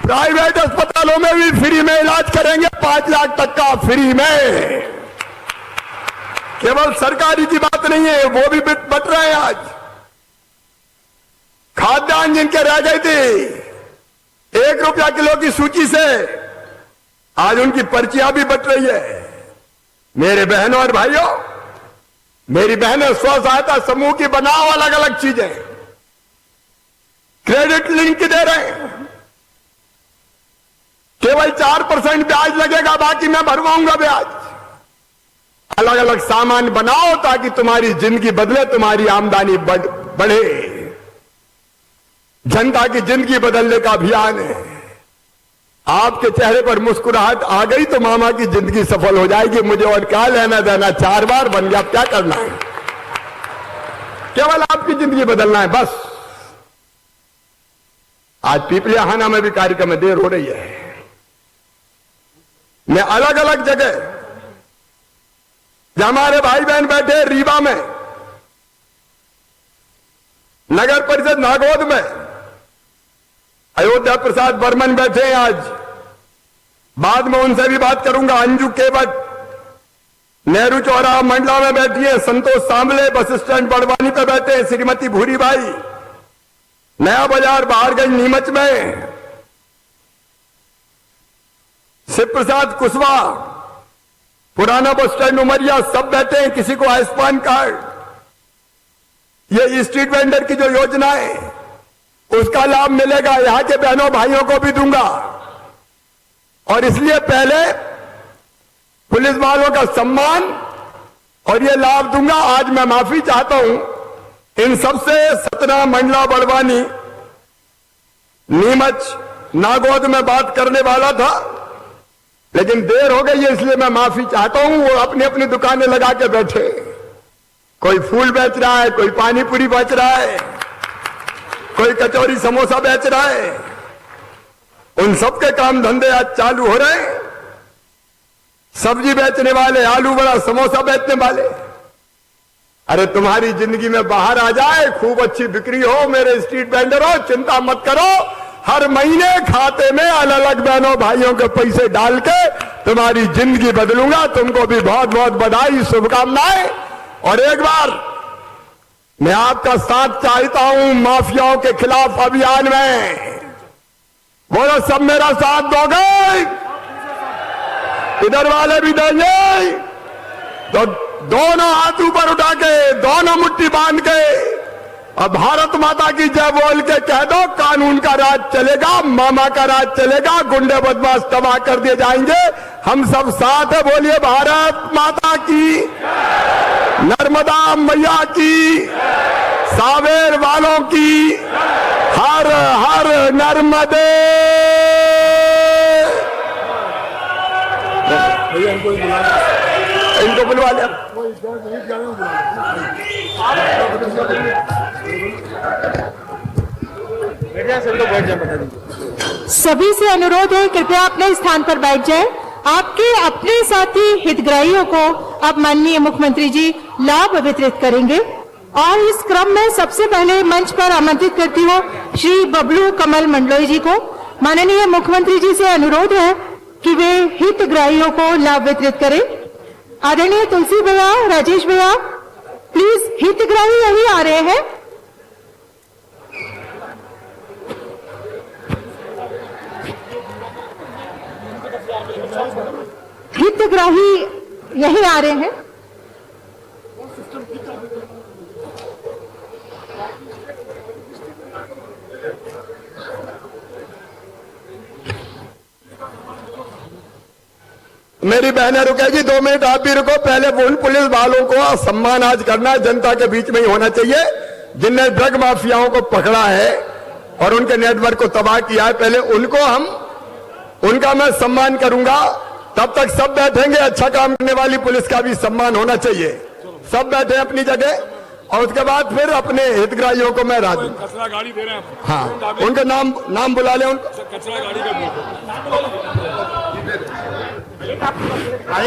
[SPEAKER 5] प्राइवेट अस्पतालों में भी फ्री में इलाज करेंगे, 5 लाख तक का फ्री में। केवल सरकारी की बात नहीं है, वो भी बट रहे हैं। आज खाद्यान्न जिनके रह गई थी 1 रुपया किलो की सूची से, आज उनकी पर्चियां भी बट रही है। मेरे बहनों और भाइयों, मेरी बहनें स्व सहायता समूह की बनाओ अलग अलग चीजें, क्रेडिट लिंक दे रहे हैं। केवल 4% ब्याज लगेगा, बाकी मैं भरवाऊंगा ब्याज। अलग अलग सामान बनाओ ताकि तुम्हारी जिंदगी बदले, तुम्हारी आमदनी बढ़े। जनता की जिंदगी बदलने का अभियान है। आपके चेहरे पर मुस्कुराहट आ गई तो मामा की जिंदगी सफल हो जाएगी। मुझे और क्या लेना देना, 4 बार बन गया, क्या करना है? केवल आपकी जिंदगी बदलना है बस। आज पीपलियाहाना में भी कार्यक्रम में देर हो रही है। मैं अलग अलग जगह, जहां हमारे भाई बहन बैठे रीवा में, नगर परिषद नागौद में, अयोध्या प्रसाद बर्मन बैठे हैं आज, बाद में उनसे भी बात करूंगा। अंजू केवट नेहरू चौराहा मंडला में बैठी है, संतोष सांबले बस स्टैंड बड़वानी पे बैठे हैं, श्रीमती भूरी बाई नया बाजार बहारगंज नीमच में, शिव प्रसाद कुशवाहा पुराना बस स्टैंड उमरिया, सब बैठे हैं। किसी को आयुष्मान कार्ड, ये स्ट्रीट वेंडर की जो योजना है उसका लाभ मिलेगा, यहां के बहनों भाइयों को भी दूंगा। और इसलिए पहले पुलिस वालों का सम्मान और ये लाभ दूंगा। आज मैं माफी चाहता हूं इन सबसे। सतना, मंडला, बड़वानी, नीमच, नागौद में बात करने वाला था, लेकिन देर हो गई है, इसलिए मैं माफी चाहता हूं। वो अपनी अपनी दुकानें लगा के बैठे, कोई फूल बेच रहा है, कोई पानी पूरी बेच रहा है, कोई कचौरी समोसा बेच रहा है। उन सबके काम धंधे आज चालू हो रहे हैं। सब्जी बेचने वाले, आलू बड़ा, समोसा बेचने वाले। अरे तुम्हारी जिंदगी में बाहर आ जाए, खूब अच्छी बिक्री हो, मेरे स्ट्रीट वेंडर हो, चिंता मत करो। हर महीने खाते में अलग अलग बहनों भाइयों के पैसे डाल के तुम्हारी जिंदगी बदलूंगा। तुमको भी बहुत बहुत बधाई, शुभकामनाएं। और एक बार मैं आपका साथ चाहता हूं माफियाओं के खिलाफ अभियान में। बोलो सब मेरा साथ दोगे? इधर वाले भी देंगे तो दोनों हाथ ऊपर उठा के, दोनों मुट्ठी बांध के, और भारत माता की जय बोल के कह दो, कानून का राज चलेगा, मामा का राज चलेगा, गुंडे बदमाश तबाह कर दिए जाएंगे। हम सब साथ है, बोलिए भारत माता की, नर्मदा मैया की, सावेर वालों की, हर हर नर्मदे। इनको बुलवा लिया।
[SPEAKER 2] सभी से अनुरोध है, कृपया अपने स्थान पर बैठ जाएं। आपके अपने साथी हितग्राहियों को अब माननीय मुख्यमंत्री जी लाभ वितरित करेंगे। और इस क्रम में सबसे पहले मंच पर आमंत्रित करती हूँ श्री बबलू कमल मंडलोई जी को। माननीय मुख्यमंत्री जी से अनुरोध है कि वे हितग्राहियों को लाभ वितरित करें। आदरणीय तुलसी भैया, राजेश भैया, प्लीज हितग्राही यही आ रहे हैं। हितग्राही यहीं आ रहे हैं।
[SPEAKER 5] मेरी बहनें रुकेगी 2 मिनट, आप भी रुको। पहले उन पुलिस वालों को सम्मान आज करना है, जनता के बीच में ही होना चाहिए जिनने ड्रग माफियाओं को पकड़ा है और उनके नेटवर्क को तबाह किया है। पहले उनका मैं सम्मान करूंगा, तब तक सब बैठेंगे। अच्छा काम करने वाली पुलिस का भी सम्मान होना चाहिए। सब बैठे अपनी जगह और उसके बाद फिर अपने हितग्राहियों को मैं राजी।
[SPEAKER 4] कचरा गाड़ी दे रहे हैं।
[SPEAKER 5] हाँ, उनका नाम बुला लें। उनको
[SPEAKER 4] कचरा गाड़ी का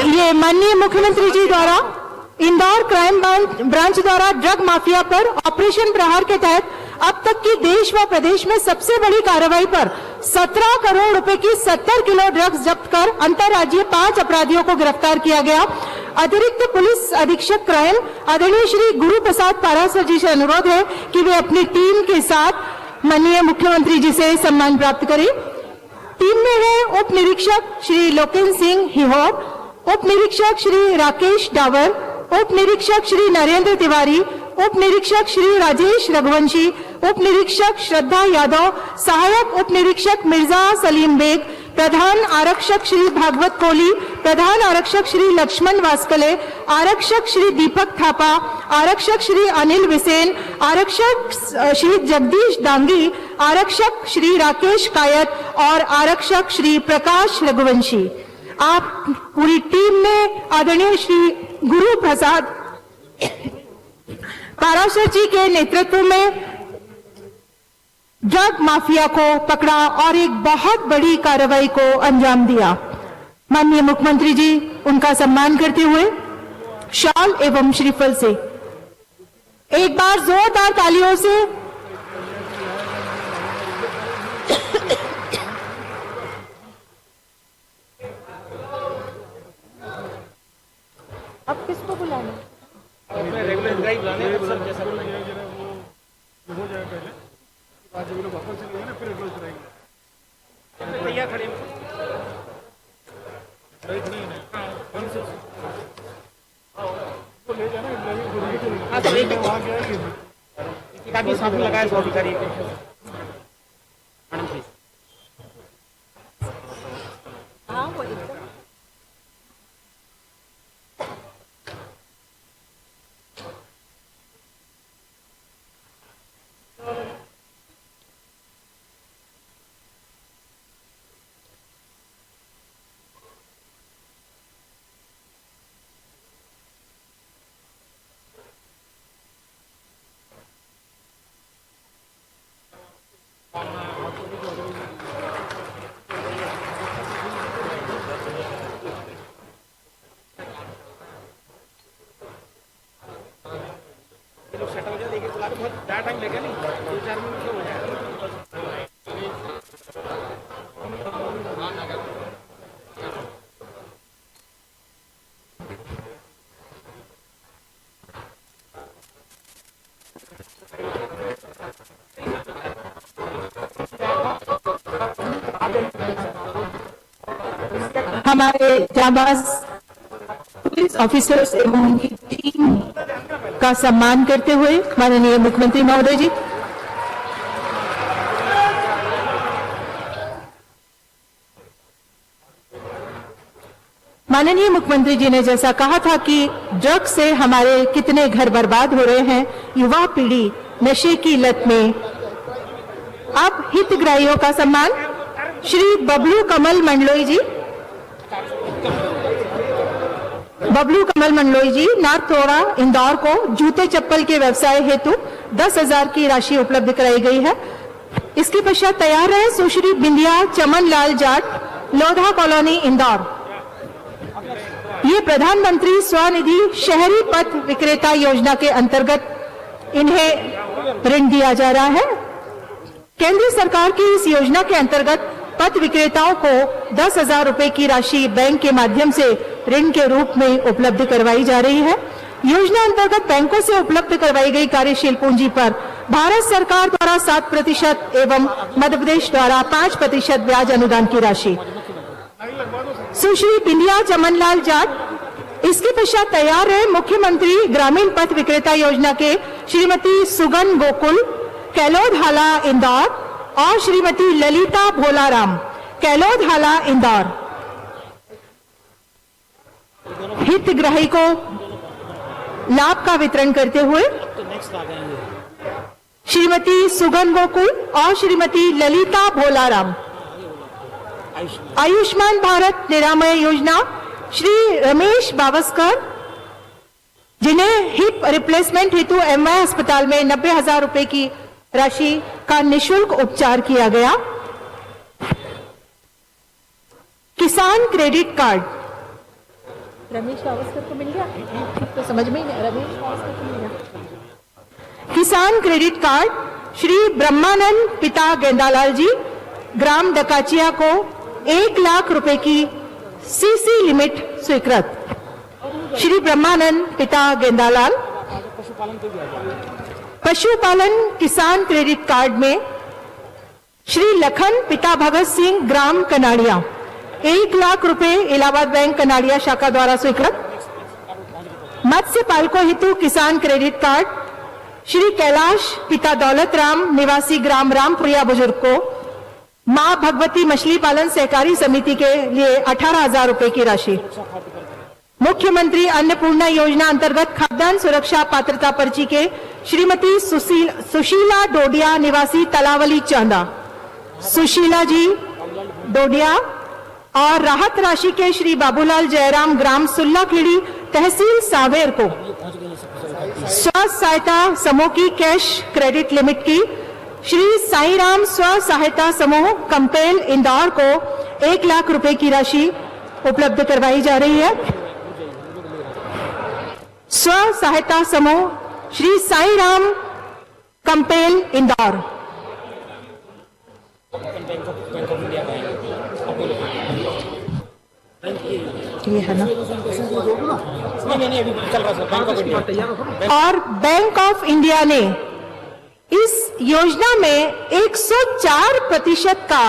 [SPEAKER 2] ये माननीय मुख्यमंत्री जी द्वारा इंदौर क्राइम ब्रांच द्वारा ड्रग माफिया पर ऑपरेशन प्रहार के तहत अब तक की देश व प्रदेश में सबसे बड़ी कार्रवाई पर 17 करोड़ रुपए की 70 किलो ड्रग्स जब्त कर अंतर्राज्यीय 5 अपराधियों को गिरफ्तार किया गया। अतिरिक्त पुलिस अधीक्षक क्राइम आदरणीय श्री गुरु प्रसाद पारासर जी से अनुरोध है कि वे अपनी टीम के साथ माननीय मुख्यमंत्री जी से सम्मान प्राप्त करें। टीम में है उप निरीक्षक श्री लोकेन सिंह हिहोर, उप निरीक्षक श्री राकेश डावर, उप निरीक्षक श्री नरेंद्र तिवारी, उप निरीक्षक श्री राजेश रघुवंशी, उप निरीक्षक श्रद्धा यादव, सहायक उप निरीक्षक मिर्जा सलीम बेग, प्रधान आरक्षक श्री भागवत कोहली, प्रधान आरक्षक श्री लक्ष्मण वास्कले, आरक्षक श्री दीपक थापा, आरक्षक श्री अनिल विसेन, आरक्षक श्री जगदीश डांगी, आरक्षक श्री राकेश कायत और आरक्षक श्री प्रकाश रघुवंशी। आप पूरी टीम में आदरणीय श्री गुरु प्रसाद पाराशर जी के नेतृत्व में ड्रग माफिया को पकड़ा और एक बहुत बड़ी कार्रवाई को अंजाम दिया। माननीय मुख्यमंत्री जी उनका सम्मान करते हुए शॉल एवं श्रीफल से एक बार जोरदार तालियों से अब किसको बुलाना?
[SPEAKER 3] काफी साथ में लगाया 100 अधिकारी। टाइम लेगा नहीं, 2-4 मिनट हो जाएगा।
[SPEAKER 2] हमारे जाबाज पुलिस ऑफिसर्स एवं उनकी टीम का सम्मान करते हुए माननीय मुख्यमंत्री महोदय जी। माननीय मुख्यमंत्री जी ने जैसा कहा था कि ड्रग से हमारे कितने घर बर्बाद हो रहे हैं, युवा पीढ़ी नशे की लत में। अब हितग्राहियों का सम्मान श्री बबलू कमल मंडलोई जी। बबलू कमल मंडलोई जी नाथद्वारा इंदौर को जूते चप्पल के व्यवसाय हेतु 10,000 की राशि उपलब्ध कराई गई है। इसके पश्चात तैयार रहे सुश्री बिंदिया चमन लाल जाट, लोधा कॉलोनी इंदौर। ये प्रधानमंत्री स्वनिधि शहरी पथ विक्रेता योजना के अंतर्गत इन्हें ऋण दिया जा रहा है। केंद्र सरकार की इस योजना के अंतर्गत पथ विक्रेताओं को 10,000 रुपए की राशि बैंक के माध्यम से ऋण के रूप में उपलब्ध करवाई जा रही है। योजना अंतर्गत बैंकों से उपलब्ध करवाई गई कार्यशील पूंजी पर भारत सरकार द्वारा 7% एवं मध्य प्रदेश द्वारा 5% ब्याज अनुदान की राशि। सुश्री बिंदिया चमनलाल जाट। इसके पश्चात तैयार है मुख्यमंत्री ग्रामीण पथ विक्रेता योजना के श्रीमती सुगन गोकुल, कैलोद हाला, इंदौर, और श्रीमती ललिता भोलाराम, कैलोद हाला, इंदौर। हितग्राही को लाभ का वितरण करते हुए श्रीमती सुगन गोकुल और श्रीमती ललिता भोलाराम। आयुष्मान भारत निरामय योजना श्री रमेश बावस्कर, जिन्हें हिप रिप्लेसमेंट हेतु एमवाय अस्पताल में 90,000 रुपए की राशि का निशुल्क उपचार किया गया। किसान क्रेडिट कार्ड, रमेश बावस्कर को मिल गया, तो समझ में ही नहीं, रमेश बावस्कर को मिल गया। किसान क्रेडिट कार्ड श्री ब्रह्मानंद पिता गेंदालाल जी, ग्राम डकाचिया को 1 लाख रुपए की सीसी लिमिट स्वीकृत। श्री ब्रह्मानंद पिता गेंदालाल। पशुपालन किसान क्रेडिट कार्ड में श्री लखन पिता भगत सिंह, ग्राम कनाड़िया, 1 लाख रुपए इलाहाबाद बैंक कनाड़िया शाखा द्वारा स्वीकृत। मत्स्य पालकों हेतु किसान क्रेडिट कार्ड श्री कैलाश पिता दौलत राम, निवासी ग्राम रामपुरिया बुजुर्ग को मां भगवती मछली पालन सहकारी समिति के लिए 18,000 रुपए की राशि। मुख्यमंत्री अन्नपूर्णा योजना अंतर्गत खाद्यान्न सुरक्षा पात्रता पर्ची के श्रीमती सुशीला डोडिया, निवासी तलावली चांदा, सुशीला जी डोडिया, और राहत राशि के श्री बाबूलाल जयराम, ग्राम सुल्लाखेड़ी, तहसील सांवेर को स्व सहायता समूह की कैश क्रेडिट लिमिट की श्री साईराम स्व सहायता समूह कंपेल, इंदौर को 1 लाख रुपए की राशि उपलब्ध करवाई जा रही है। स्व सहायता समूह श्री साईराम कंपेल, इंदौर। ये है ना, और बैंक ऑफ इंडिया ने इस योजना में 104% का